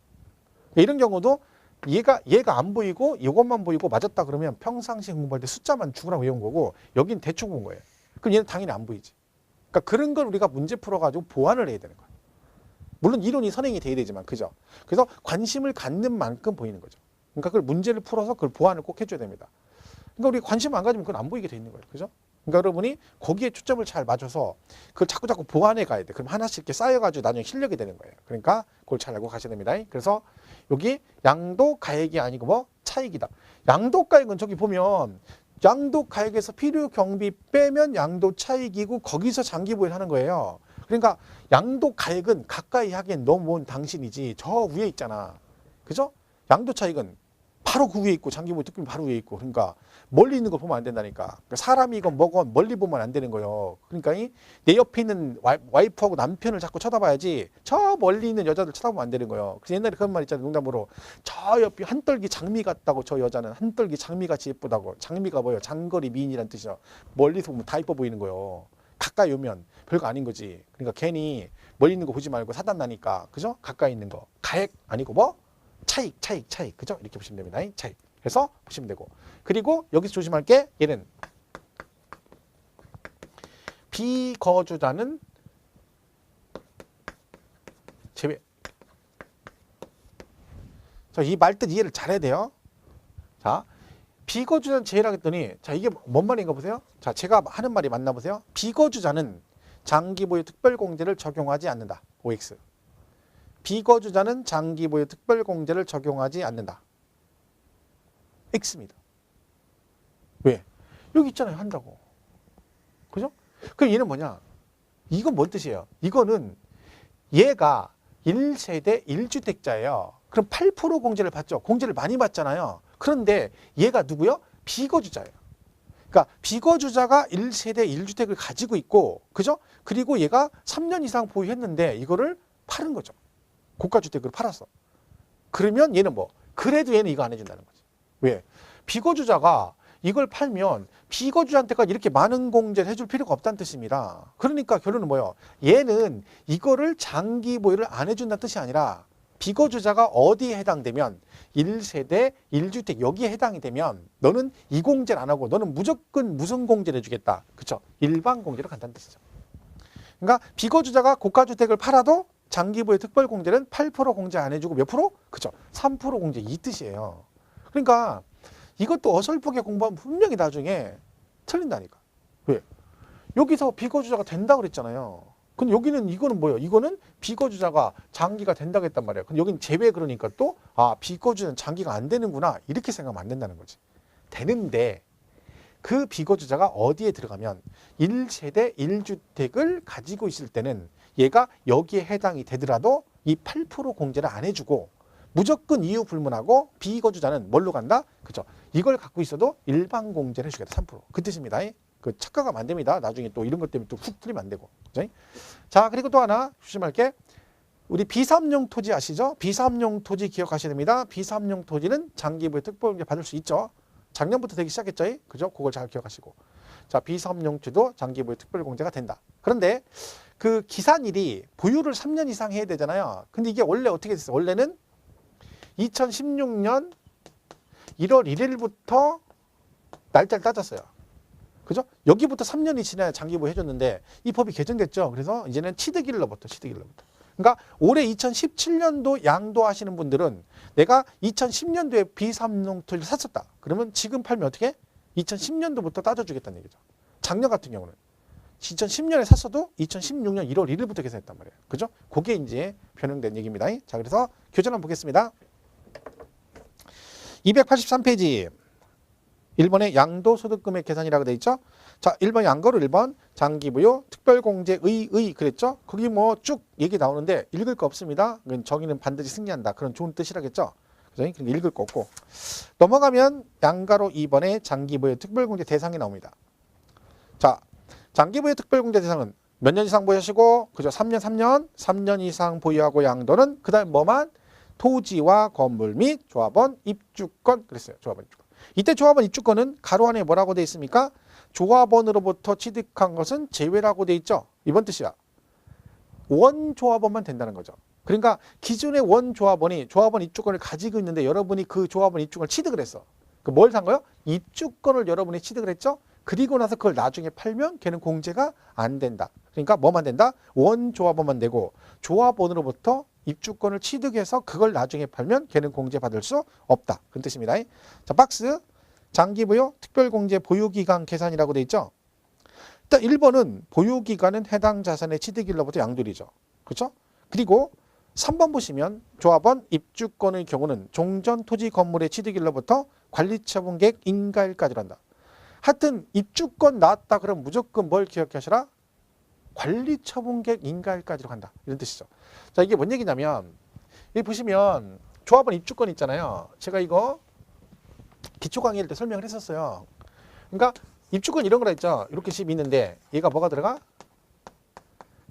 이런 경우도 얘가 안 보이고 이것만 보이고 맞았다 그러면 평상시 공부할 때 숫자만 죽으라고 외운 거고 여긴 대충 본 거예요. 그럼 얘는 당연히 안 보이지. 그러니까 그런 걸 우리가 문제 풀어가지고 보완을 해야 되는 거예요. 물론 이론이 선행이 돼야 되지만 그죠? 그래서 관심을 갖는 만큼 보이는 거죠. 그러니까 그걸 문제를 풀어서 그걸 보완을 꼭 해줘야 됩니다. 그러니까 우리 관심 안 가지면 그건 안 보이게 돼 있는 거예요. 그죠? 그러니까 여러분이 거기에 초점을 잘 맞춰서 그걸 자꾸 보완해 가야 돼. 그럼 하나씩 이렇게 쌓여가지고 나중에 실력이 되는 거예요. 그러니까 그걸 잘 알고 가셔야 됩니다. 그래서 여기 양도가액이 아니고 뭐 차익이다. 양도가액은 저기 보면 양도가액에서 필요경비 빼면 양도차익이고 거기서 장기보유를 하는 거예요. 그러니까 양도가액은 가까이 하기엔 너무 먼 당신이지 저 위에 있잖아. 그죠? 양도차익은 바로 그 위에 있고 장기보유 특별히 바로 위에 있고 그러니까 멀리 있는 걸 보면 안 된다니까. 그러니까 사람이건 뭐건 멀리 보면 안 되는 거예요. 그러니까 내 옆에 있는 와이프하고 남편을 자꾸 쳐다봐야지 저 멀리 있는 여자들 쳐다보면 안 되는 거예요. 그래서 옛날에 그런 말 있잖아요. 농담으로 저 옆에 한떨기 장미 같다고 저 여자는 한떨기 장미같이 예쁘다고. 장미가 뭐예요? 장거리 미인이란 뜻이죠. 멀리서 보면 다 예뻐 보이는 거예요. 가까이 오면 별거 아닌 거지. 그러니까 괜히 멀리 있는 거 보지 말고 사단 나니까. 그죠? 가까이 있는 거. 가액 아니고 뭐? 차익. 그죠? 이렇게 보시면 됩니다. 차익. 그래서 보시면 되고. 그리고 여기서 조심할 게 얘는 비거주자는 제외. 자, 이 말뜻 이해를 잘해야 돼요. 자, 비거주자는 제외라 했더니 자, 이게 뭔 말인가 보세요. 자, 제가 하는 말이 맞나 보세요. 비거주자는 장기보유 특별공제를 적용하지 않는다. OX. 비거주자는 장기보유 특별공제를 적용하지 않는다. X입니다. 왜? 여기 있잖아요. 한다고. 그죠? 그럼 얘는 뭐냐? 이건 뭔 뜻이에요? 이거는 얘가 1세대 1주택자예요. 그럼 8% 공제를 받죠. 공제를 많이 받잖아요. 그런데 얘가 누구요? 비거주자예요. 그러니까 비거주자가 1세대 1주택을 가지고 있고, 그죠? 그리고 얘가 3년 이상 보유했는데 이거를 파는 거죠. 고가주택으로 팔았어. 그러면 얘는 뭐? 그래도 얘는 이거 안 해준다는 거지. 왜? 비거주자가 이걸 팔면 비거주자한테까지 이렇게 많은 공제를 해줄 필요가 없다는 뜻입니다. 그러니까 결론은 뭐예요? 얘는 이거를 장기 보유를 안 해준다는 뜻이 아니라 비거주자가 어디에 해당되면 1세대 1주택 여기에 해당이 되면 너는 이 공제를 안 하고 너는 무조건 무슨 공제를 해주겠다. 그렇죠? 일반 공제로 간다는 뜻이죠. 그러니까 비거주자가 고가주택을 팔아도 장기보유 특별공제는 8% 공제 안 해주고 몇 프로? 그렇죠. 3% 공제 이 뜻이에요. 그러니까 이것도 어설프게 공부하면 분명히 나중에 틀린다니까. 왜? 여기서 비거주자가 된다고 그랬잖아요. 근데 여기는 이거는 뭐예요? 이거는 비거주자가 장기가 된다고 했단 말이에요. 근데 여기는 제외 그러니까 또 비거주자는 장기가 안 되는구나 이렇게 생각하면 안 된다는 거지. 되는데 그 비거주자가 어디에 들어가면 1세대 1주택을 가지고 있을 때는 얘가 여기에 해당이 되더라도 이 8% 공제를 안 해주고 무조건 이유 불문하고 비거주자는 뭘로 간다? 그죠? 이걸 갖고 있어도 일반 공제를 해주겠다. 3%. 그 뜻입니다. 그 착각하면 안 됩니다. 나중에 또 이런 것 때문에 또 훅 틀리면 안 되고. 그죠? 자, 그리고 또 하나 조심할 게 우리 비사업용 토지 아시죠? 비사업용 토지 기억하셔야 됩니다. 비사업용 토지는 장기부의 특별공제 받을 수 있죠. 작년부터 되기 시작했죠. 그죠? 그걸 잘 기억하시고. 자, 비사업용 토지도 장기부의 특별공제가 된다. 그런데 그 기산일이 보유를 3년 이상 해야 되잖아요. 근데 이게 원래 어떻게 됐어요? 원래는 2016년 1월 1일부터 날짜를 따졌어요. 그죠? 여기부터 3년이 지나야 장기부 해줬는데 이 법이 개정됐죠. 그래서 이제는 취득일로부터. 그러니까 올해 2017년도 양도하시는 분들은 내가 2010년도에 비사업용 토지를 샀었다. 그러면 지금 팔면 어떻게? 2010년도부터 따져주겠다는 얘기죠. 작년 같은 경우는 2010년에 샀어도 2016년 1월 1일부터 계산했단 말이에요. 그죠? 그게 이제 변형된 얘기입니다. 자, 그래서 교재 한번 보겠습니다. 283페이지. 1번에 양도소득금액 계산이라고 돼 있죠. 자, 1번 양거로 1번 장기부요 특별공제의 그랬죠. 거기 뭐 쭉 얘기 나오는데 읽을 거 없습니다. 정의는 반드시 승리한다. 그런 좋은 뜻이라겠죠. 그러니까 읽을 거 없고 넘어가면 양가로 2번에 장기부의 특별공제 대상이 나옵니다. 자, 장기부의 특별공제 대상은 몇 년 이상 보유하시고 그죠? 3년 이상 보유하고 양도는 그다음 뭐만 토지와 건물 및 조합원 입주권 그랬어요. 조합원 입주권. 이때 조합원 입주권은 가로 안에 뭐라고 돼 있습니까? 조합원으로부터 취득한 것은 제외라고 돼 있죠. 이번 뜻이야. 원조합원만 된다는 거죠. 그러니까 기존의 원조합원이 조합원 입주권을 가지고 있는데 여러분이 그 조합원 입주권을 취득을 했어. 뭘 산 거요? 입주권을 여러분이 취득을 했죠. 그리고 나서 그걸 나중에 팔면 걔는 공제가 안 된다. 그러니까 뭐만 된다? 원조합원만 되고 조합원으로부터 입주권을 취득해서 그걸 나중에 팔면 걔는 공제받을 수 없다. 그런 뜻입니다. 자, 박스. 장기부요 특별공제 보유기간 계산이라고 돼 있죠. 일단 1번은 보유기간은 해당 자산의 취득일로부터 양도일이죠. 그렇죠? 그리고 3번 보시면 조합원 입주권의 경우는 종전 토지 건물의 취득일로부터 관리처분계획 인가일까지로 한다. 하여튼 입주권 나왔다 그러면 무조건 뭘 기억하시라? 관리처분계획 인가일까지로 간다. 이런 뜻이죠. 자, 이게 뭔 얘기냐면 여기 보시면 조합원 입주권 있잖아요. 제가 이거 기초 강의할 때 설명을 했었어요. 그러니까 입주권 이런 거라 있죠. 이렇게 집이 있는데 얘가 뭐가 들어가?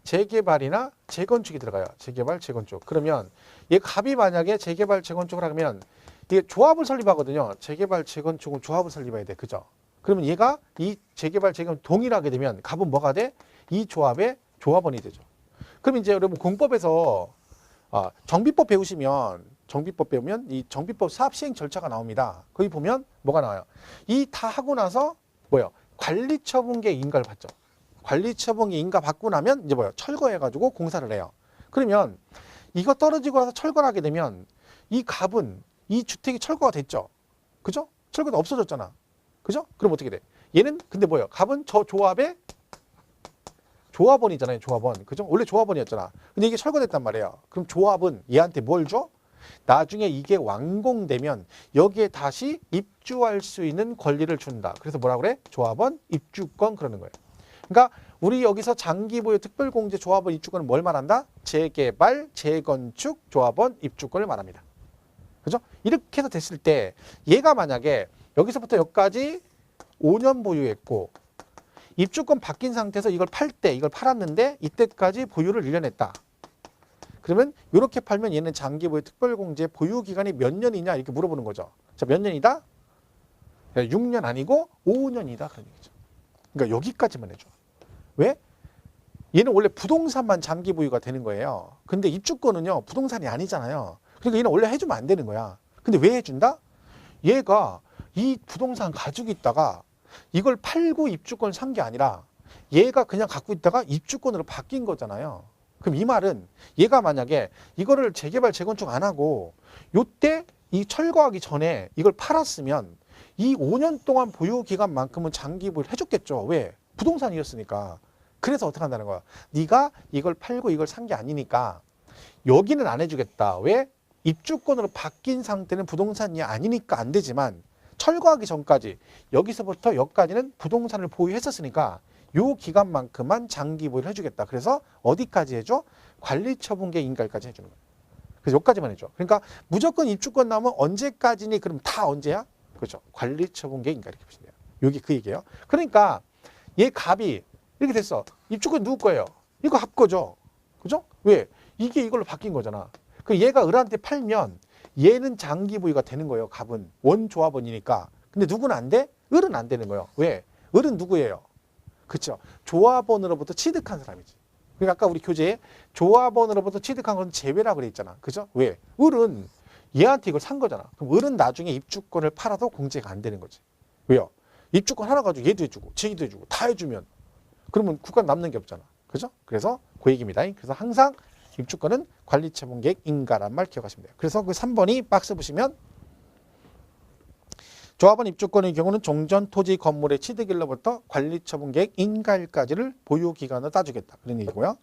재개발이나 재건축이 들어가요. 재개발, 재건축. 그러면 얘 값이 만약에 재개발, 재건축을 하면 이게 조합을 설립하거든요. 재개발, 재건축은 조합을 설립해야 돼. 그죠? 그러면 얘가 이 재개발, 재건축 동일하게 되면 값은 뭐가 돼? 이 조합의 조합원이 되죠. 그럼 이제 여러분 공법에서 정비법 배우시면 이 정비법 사업 시행 절차가 나옵니다. 거기 보면 뭐가 나와요? 이 다 하고 나서 뭐요? 관리처분계획 인가를 받죠. 관리처분계획 인가 받고 나면 이제 뭐요? 철거해가지고 공사를 해요. 그러면 이거 떨어지고 나서 철거를 하게 되면 이 값은 이 주택이 철거가 됐죠. 그죠? 철거가 없어졌잖아. 그죠? 그럼 어떻게 돼? 얘는 근데 뭐예요? 값은 저 조합의 조합원이잖아요. 조합원. 그죠? 원래 조합원이었잖아. 근데 이게 철거됐단 말이에요. 그럼 조합은 얘한테 뭘 줘? 나중에 이게 완공되면 여기에 다시 입주할 수 있는 권리를 준다. 그래서 뭐라 그래? 조합원 입주권 그러는 거예요. 그러니까 우리 여기서 장기보유 특별공제 조합원 입주권은 뭘 말한다? 재개발, 재건축, 조합원 입주권을 말합니다. 그죠? 이렇게 해서 됐을 때 얘가 만약에 여기서부터 여기까지 5년 보유했고 입주권 바뀐 상태에서 이걸 팔 때 이걸 팔았는데 이때까지 보유를 1년 했다. 그러면 이렇게 팔면 얘는 장기보유 특별공제 보유기간이 몇 년이냐 이렇게 물어보는 거죠. 자, 몇 년이다? 6년 아니고 5년이다 그런 얘기죠. 그러니까 여기까지만 해줘. 왜? 얘는 원래 부동산만 장기보유가 되는 거예요. 근데 입주권은요 부동산이 아니잖아요. 그러니까 얘는 원래 해주면 안 되는 거야. 근데 왜 해준다? 얘가 이 부동산 가지고 있다가 이걸 팔고 입주권을 산 게 아니라 얘가 그냥 갖고 있다가 입주권으로 바뀐 거잖아요. 그럼 이 말은 얘가 만약에 이거를 재개발, 재건축 안 하고 요때 이 철거하기 전에 이걸 팔았으면 이 5년 동안 보유 기간만큼은 장기 보유를 해줬겠죠. 왜? 부동산이었으니까. 그래서 어떻게 한다는 거야? 네가 이걸 팔고 이걸 산 게 아니니까 여기는 안 해주겠다. 왜? 입주권으로 바뀐 상태는 부동산이 아니니까 안 되지만 철거하기 전까지 여기서부터 여기까지는 부동산을 보유했었으니까 요 기간만큼만 장기 보유를 해주겠다. 그래서 어디까지 해줘? 관리처분계획 인가일까지 해주는 거예요. 그래서 여기까지만 해줘. 그러니까 무조건 입주권 나오면 언제까지니? 그럼 다 언제야? 그렇죠. 관리처분계획 인가 이렇게 보시면 돼요. 여기 그 얘기예요. 그러니까 얘 값이 이렇게 됐어. 입주권 누구 거예요? 이거 합 거죠. 그죠? 왜? 이게 이걸로 바뀐 거잖아. 그 얘가 을한테 팔면 얘는 장기 보유가 되는 거예요. 갑은 원조합원이니까. 근데 누구는 안 돼? 을은 안 되는 거예요. 왜? 을은 누구예요? 그렇죠. 조합원으로부터 취득한 사람이지. 그러니까 아까 우리 교재에 조합원으로부터 취득한 건 제외라고 그랬잖아. 그죠? 왜? 을은 얘한테 이걸 산 거잖아. 그럼 을은 나중에 입주권을 팔아도 공제가 안 되는 거지. 왜요? 입주권 하나 가지고 얘도 해주고 쟤도 해주고 다 해주면 그러면 국가 남는 게 없잖아. 그죠? 그래서 그 얘기입니다. 그래서 항상 입주권은 관리처분계획 인가란 말 기억하시면 돼요. 그래서 그 3번이 박스 보시면 조합원 입주권의 경우는 종전 토지 건물의 취득일로부터 관리처분계획 인가일까지를 보유기간을 따주겠다. 그런 얘기고요.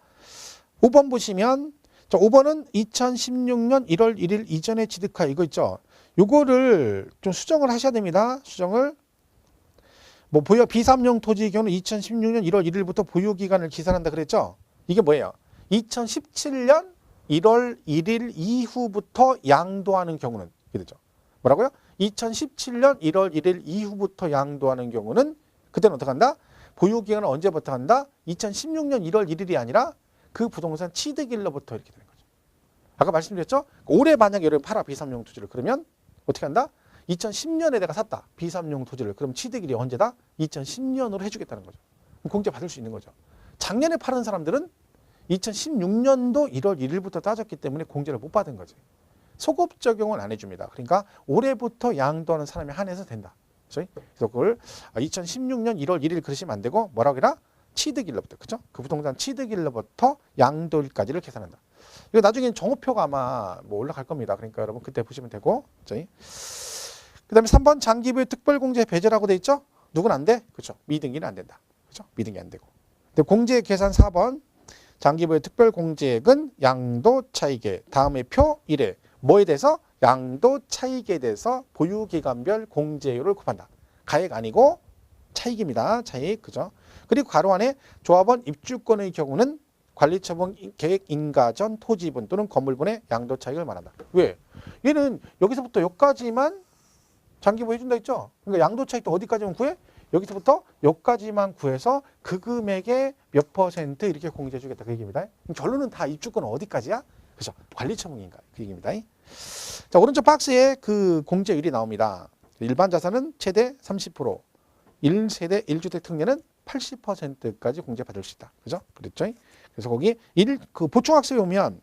5번 보시면 5번은 2016년 1월 1일 이전에 취득하 이거 있죠. 요거를 좀 수정을 하셔야 됩니다. 수정을 뭐 보유 비삼용 토지의 경우는 2016년 1월 1일부터 보유기간을 기산한다 그랬죠. 이게 뭐예요? 2017년 1월 1일 이후부터 양도하는 경우는 이게 되죠. 뭐라고요? 2017년 1월 1일 이후부터 양도하는 경우는 그때는 어떻게 한다? 보유기간은 언제부터 한다? 2016년 1월 1일이 아니라 그 부동산 취득일로부터 이렇게 되는 거죠. 아까 말씀드렸죠? 올해 만약에 얘를 팔아 비삼용 토지를 그러면 어떻게 한다? 2010년에 내가 샀다. 비삼용 토지를. 그럼 취득일이 언제다? 2010년으로 해주겠다는 거죠. 그럼 공제 받을 수 있는 거죠. 작년에 팔은 사람들은 2016년도 1월 1일부터 따졌기 때문에 공제를 못 받은 거지. 소급 적용은 안 해줍니다. 그러니까 올해부터 양도하는 사람이 한해서 된다. 그래서 그걸 2016년 1월 1일 그러시면 안 되고 뭐라고 해라? 취득일로부터. 그죠? 그 부동산 취득일로부터 양도일까지를 계산한다. 이거 나중에 정오표가 아마 뭐 올라갈 겁니다. 그러니까 여러분 그때 보시면 되고. 그 다음에 3번 장기부의 특별공제 배제라고 돼 있죠? 누군 안 돼? 그렇죠. 미등기는 안 된다. 그렇죠? 미등기 안 되고. 근데 공제 계산 4번 장기부의 특별공제액은 양도 차익에 다음에 표 1에 뭐에 대해서? 양도 차익에 대해서 보유기간별 공제율을 곱한다. 가액 아니고 차익입니다. 차익. 그죠? 그리고 가로 안에 조합원 입주권의 경우는 관리처분 계획 인가 전 토지분 또는 건물분의 양도 차익을 말한다. 왜? 얘는 여기서부터 여기까지만 장기부 해준다 했죠? 그러니까 양도 차익도 어디까지만 구해? 여기서부터 여기까지만 구해서 그 금액의 몇 % 이렇게 공제해 주겠다. 그 얘기입니다. 그럼 결론은 다 입주권은 어디까지야? 그죠? 관리처분인가? 그 얘기입니다. 자, 오른쪽 박스에 그 공제율이 나옵니다. 일반 자산은 최대 30%, 1세대 1주택 특례는 80%까지 공제받을 수 있다. 그죠? 그랬죠? 그래서 거기 그 보충학습에 오면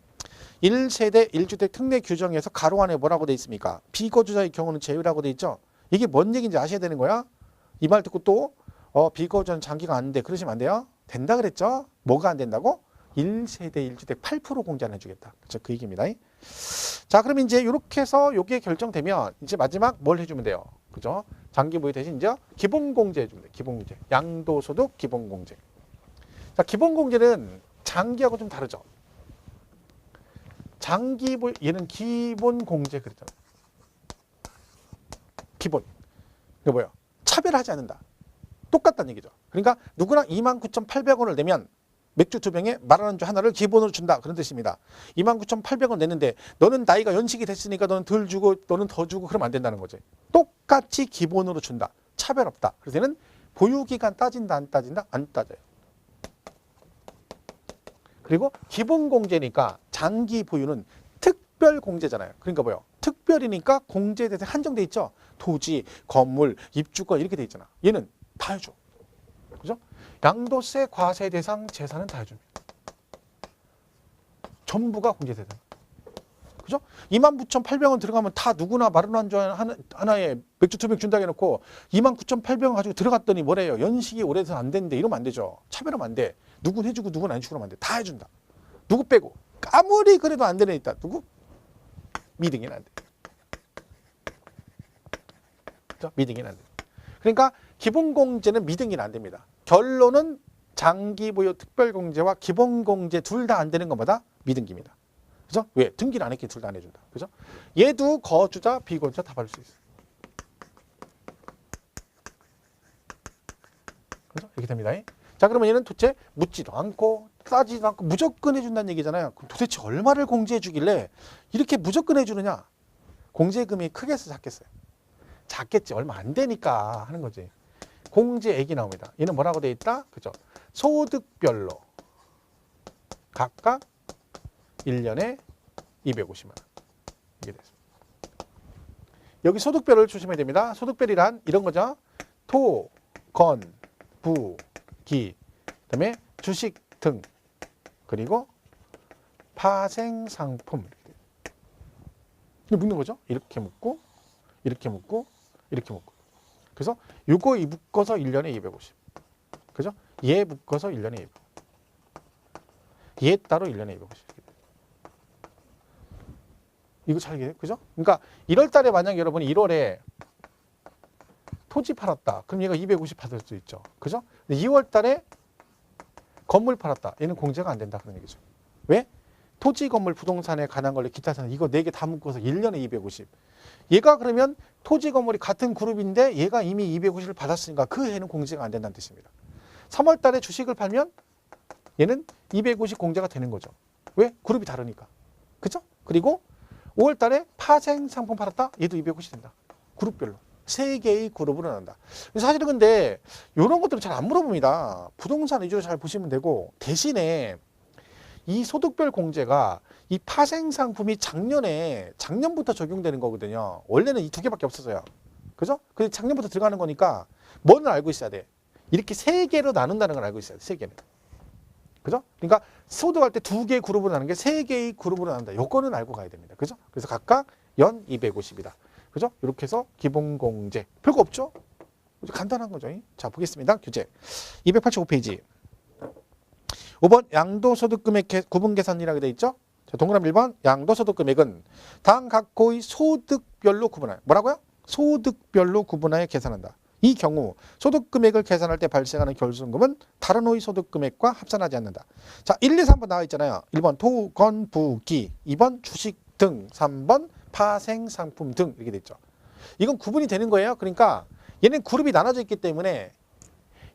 1세대 1주택 특례 규정에서 가로 안에 뭐라고 돼 있습니까? 비거주자의 경우는 제외라고 돼 있죠? 이게 뭔 얘기인지 아셔야 되는 거야? 이 말 듣고 또 비거주자는 장기가 안 돼. 그러시면 안 돼요? 된다 그랬죠? 뭐가 안 된다고? 1세대 1주택 8% 공제 안 해주겠다. 그렇죠? 그 얘기입니다. 자, 그럼 이제 이렇게 해서 요게 결정되면 이제 마지막 뭘 해주면 돼요? 그죠? 장기보유 대신 이제 기본공제 해주면 돼요. 기본공제. 양도소득 기본공제. 자, 기본공제는 장기하고 좀 다르죠? 장기보유, 얘는 기본공제 그랬잖아. 기본. 이거 뭐예요? 차별하지 않는다. 똑같다는 얘기죠. 그러니까 누구나 29,800원을 내면 맥주 2병에 말하는 주 하나를 기본으로 준다. 그런 뜻입니다. 29,800원 냈는데 너는 나이가 연식이 됐으니까 너는 덜 주고 너는 더 주고 그러면 안 된다는 거지. 똑같이 기본으로 준다. 차별 없다. 그래서 얘는 보유기간 따진다 안 따진다? 안 따져요. 그리고 기본공제니까 장기 보유는 특별공제잖아요. 그러니까 뭐예요? 특별이니까 공제에 대해서 한정돼 있죠. 토지, 건물, 입주권 이렇게 돼 있잖아. 얘는 다 해줘. 그죠? 양도세, 과세 대상 재산은 다 해줍니다. 전부가 공제 대상. 그죠? 29,800원 들어가면 다 누구나 마른 안주 하나에 맥주 2병 준다고 해놓고 29,800원 가지고 들어갔더니 뭐래요? 연식이 오래돼서 안 되는데 이러면 안 되죠. 차별하면 안 돼. 누군 해주고 누군 안 해주고 하면 안 돼. 다 해준다. 누구 빼고. 아무리 그래도 안 되는 애 있다. 누구? 미등기는 안 돼. 그죠? 미등기는 안 돼. 그러니까 기본공제는 미등기는 안 됩니다. 결론은 장기보유 특별공제와 기본공제 둘 다 안 되는 것마다 미등기입니다. 그죠? 왜? 등기를 안 했기 둘 다 안 해준다. 그죠? 얘도 거주자, 비거주자 다 받을 수 있어요. 그죠? 이렇게 됩니다. 자, 그러면 얘는 도대체 묻지도 않고 따지도 않고 무조건 해준다는 얘기잖아요. 그럼 도대체 얼마를 공제해 주길래 이렇게 무조건 해주느냐? 공제금이 크겠어, 작겠어요? 작겠지. 얼마 안 되니까 하는 거지. 공제액이 나옵니다. 얘는 뭐라고 돼 있다? 그죠? 소득별로 각각 1년에 250만 원. 이게 됐습니다. 여기 소득별을 조심해야 됩니다. 소득별이란 이런 거죠. 토, 건, 부, 기, 그다음에 주식 등, 그리고 파생상품. 이렇게 묶는 거죠. 이렇게 묶고, 이렇게 묶고, 이렇게 묶고. 그래서 요거 묶어서 1년에 250. 그죠? 얘 묶어서 1년에 250. 얘 따로 1년에 250. 이거 잘 이해해요? 그죠? 그러니까 1월 달에 만약 여러분이 1월에 토지 팔았다. 그럼 얘가 250 받을 수 있죠. 그죠? 2월 달에 건물 팔았다. 얘는 공제가 안 된다. 그런 얘기죠. 왜? 토지, 건물, 부동산에 관한 권리, 기타 사항 이거 4개 다 묶어서 1년에 250. 얘가 그러면 토지, 건물이 같은 그룹인데 얘가 이미 250을 받았으니까 그 해는 공제가 안 된다는 뜻입니다. 3월 달에 주식을 팔면 얘는 250 공제가 되는 거죠. 왜? 그룹이 다르니까. 그죠? 그리고 5월 달에 파생 상품 팔았다? 얘도 250 된다. 그룹별로. 3개의 그룹으로 나온다. 사실은 근데 이런 것들은 잘 안 물어봅니다. 부동산 위주로 잘 보시면 되고, 대신에 이 소득별 공제가 이 파생 상품이 작년부터 적용되는 거거든요. 원래는 이 2개밖에 없었어요. 그죠? 근데 작년부터 들어가는 거니까 뭐는 알고 있어야 돼. 이렇게 3개로 나눈다는 걸 알고 있어야 돼. 3개는. 그죠? 그러니까 소득할 때 2개의 그룹으로 나누는 게 3개의 그룹으로 나눈다. 요거는 알고 가야 됩니다. 그죠? 그래서 각각 연 250이다. 그죠? 이렇게 해서 기본공제. 별거 없죠? 간단한 거죠. 자, 보겠습니다. 교재 285페이지. 5번 양도소득금액 구분계산이라고 되어 있죠? 자, 동그라미 1번 양도소득금액은 당 각호의 소득별로 구분하여. 뭐라고요? 소득별로 구분하여 계산한다. 이 경우 소득금액을 계산할 때 발생하는 결손금은 다른 호의 소득금액과 합산하지 않는다. 자, 1, 2, 3번 나와 있잖아요. 1번 토, 건, 부, 기, 2번 주식 등, 3번 파생상품 등 이렇게 돼 있죠. 이건 구분이 되는 거예요. 그러니까 얘는 그룹이 나눠져 있기 때문에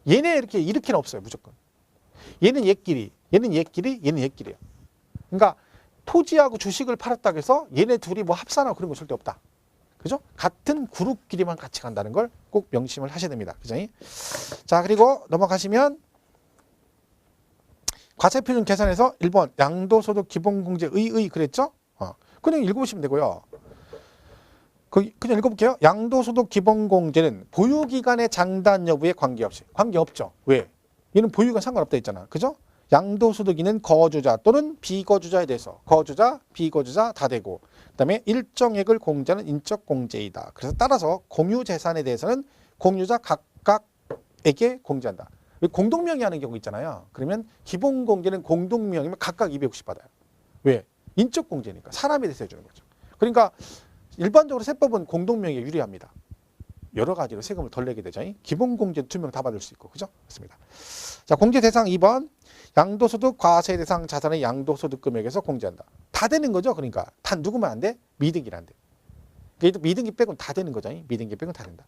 얘네 이렇게는 없어요. 무조건. 얘는 얘끼리, 얘는 얘끼리, 얘는 얘끼리예요. 그러니까 토지하고 주식을 팔았다고 해서 얘네 둘이 뭐 합산하고 그런 거 절대 없다. 그죠? 같은 그룹끼리만 같이 간다는 걸 꼭 명심을 하셔야 됩니다. 그죠? 자, 그리고 넘어가시면 과세표준 계산에서 1번 양도소득 기본공제 의 그랬죠? 그냥 읽어보시면 되고요. 그냥 읽어볼게요. 양도소득 기본공제는 보유기간의 장단 여부에 관계없이. 관계없죠. 왜? 얘는 보유기간 상관없다 했잖아. 그죠? 양도소득인은 거주자 또는 비거주자에 대해서 거주자, 비거주자 다 되고, 그 다음에 일정액을 공제하는 인적공제이다. 그래서 따라서 공유재산에 대해서는 공유자 각각에게 공제한다. 공동명의 하는 경우 있잖아요. 그러면 기본공제는 공동명의면 각각 250 받아요. 왜? 인적공제니까 사람에 대해서 해주는 거죠. 그러니까 일반적으로 세법은 공동명의에 유리합니다. 여러 가지로 세금을 덜 내게 되죠. 기본공제 2명 다 받을 수 있고. 그죠? 그렇습니다. 자, 공제 대상 2번. 양도소득 과세 대상 자산의 양도소득 금액에서 공제한다. 다 되는 거죠. 그러니까 단 누구만 안 돼? 미등기는 안 돼. 그래도 미등기 빼고는 다 되는 거죠. 미등기 빼고는 다 된다.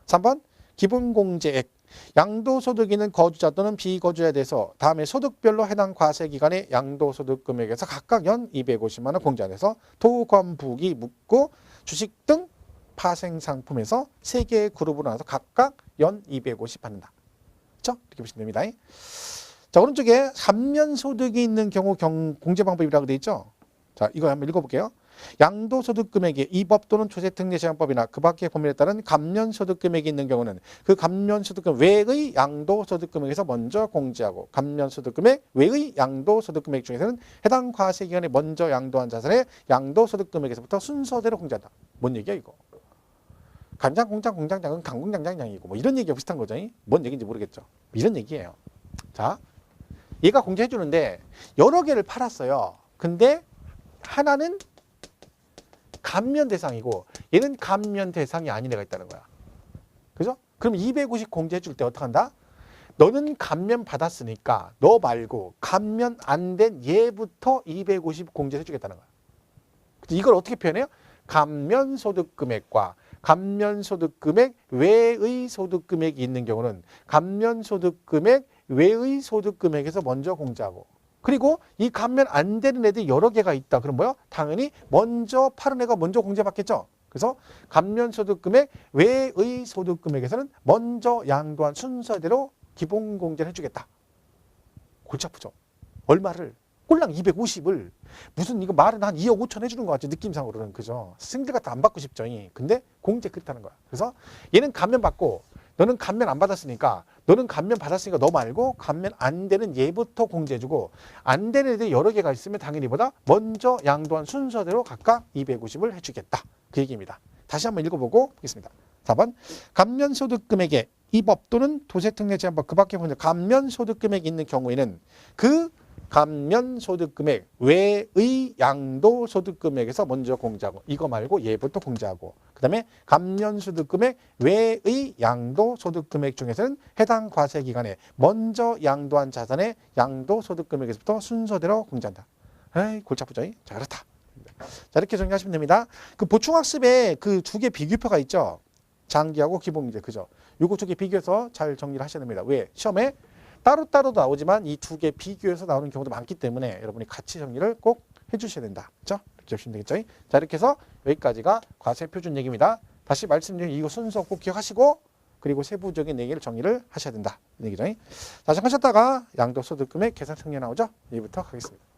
3번. 기본공제액. 양도소득인은 거주자 또는 비거주자에 대해서 다음에 소득별로 해당 과세기간의 양도소득 금액에서 각각 연 250만 원 공제안해서 토건부기 묻고 주식 등 파생상품에서 3개의 그룹으로 나눠서 각각 연 250 받는다. 그렇죠? 이렇게 보시면 됩니다. 자, 오른쪽에 감면소득이 있는 경우 공제 방법이라고 되어 있죠. 자, 이거 한번 읽어볼게요. 양도소득 금액이 이 법 또는 조세특례제한법이나 그 밖의 법률에 따른 감면소득 금액이 있는 경우는 그 감면소득 금액 외의 양도소득 금액에서 먼저 공제하고 감면소득 금액 외의 양도소득 금액 중에서는 해당 과세기간에 먼저 양도한 자산의 양도소득 금액에서부터 순서대로 공제한다. 뭔 얘기야 이거? 간장, 공장, 공장장은 강공장장이고 뭐 이런 얘기가 비슷한 거죠. 뭔 얘기인지 모르겠죠. 이런 얘기예요. 자, 얘가 공제해 주는데 여러 개를 팔았어요. 근데 하나는 감면 대상이고 얘는 감면 대상이 아닌 애가 있다는 거야. 그죠? 그럼 250 공제해 줄 때 어떻게 한다? 너는 감면 받았으니까 너 말고 감면 안 된 얘부터 250 공제해 주겠다는 거야. 이걸 어떻게 표현해요? 감면소득금액과 감면소득금액 외의 소득금액이 있는 경우는 감면소득금액 외의 소득금액에서 먼저 공제하고, 그리고 이 감면 안 되는 애들이 여러 개가 있다. 그럼 뭐요? 당연히 먼저 파는 애가 먼저 공제받겠죠. 그래서 감면소득금액 외의 소득금액에서는 먼저 양도한 순서대로 기본공제를 해주겠다. 골치 아프죠. 얼마를? 꼴랑 250을 무슨 이거 말은 한 2억 5천 해주는 것 같죠. 느낌상으로는. 그죠? 스승들 같아 안 받고 싶죠. 근데 공제 그렇다는 거야. 그래서 얘는 감면 받고 너는 감면 안 받았으니까 너는 감면 받았으니까 너 말고 감면 안 되는 얘부터 공제해주고 안 되는 애들이 여러 개가 있으면 당연히 보다 먼저 양도한 순서대로 각각 250을 해주겠다. 그 얘기입니다. 다시 한번 읽어보고 보겠습니다. 4번 감면소득금액에 이 법 또는 도세특례 제한법 그 밖에 보면 감면소득금액이 있는 경우에는 그 감면소득금액 외의 양도소득금액에서 먼저 공제하고 이거 말고 얘부터 공제하고 그 다음에 감면소득금액 외의 양도소득금액 중에서는 해당 과세기간에 먼저 양도한 자산의 양도소득금액에서부터 순서대로 공제한다. 에이 골치 아프죠? 자 그렇다. 자 이렇게 정리하시면 됩니다. 그 보충학습에 그 두 개 비교표가 있죠. 장기하고 기본문제 그죠? 요거 두 개 비교해서 잘 정리를 하셔야 됩니다. 왜? 시험에 따로따로도 나오지만 이 두 개 비교해서 나오는 경우도 많기 때문에 여러분이 같이 정리를 꼭 해주셔야 된다. 그렇죠? 이렇게 하시면 되겠죠? 자 이렇게 해서 여기까지가 과세표준 얘기입니다. 다시 말씀드린 이거 순서 꼭 기억하시고 그리고 세부적인 얘기를 정리를 하셔야 된다. 이 얘기죠. 자 잠깐 쉬었다가 양도소득금액 계산 승리 나오죠? 여기부터 가겠습니다.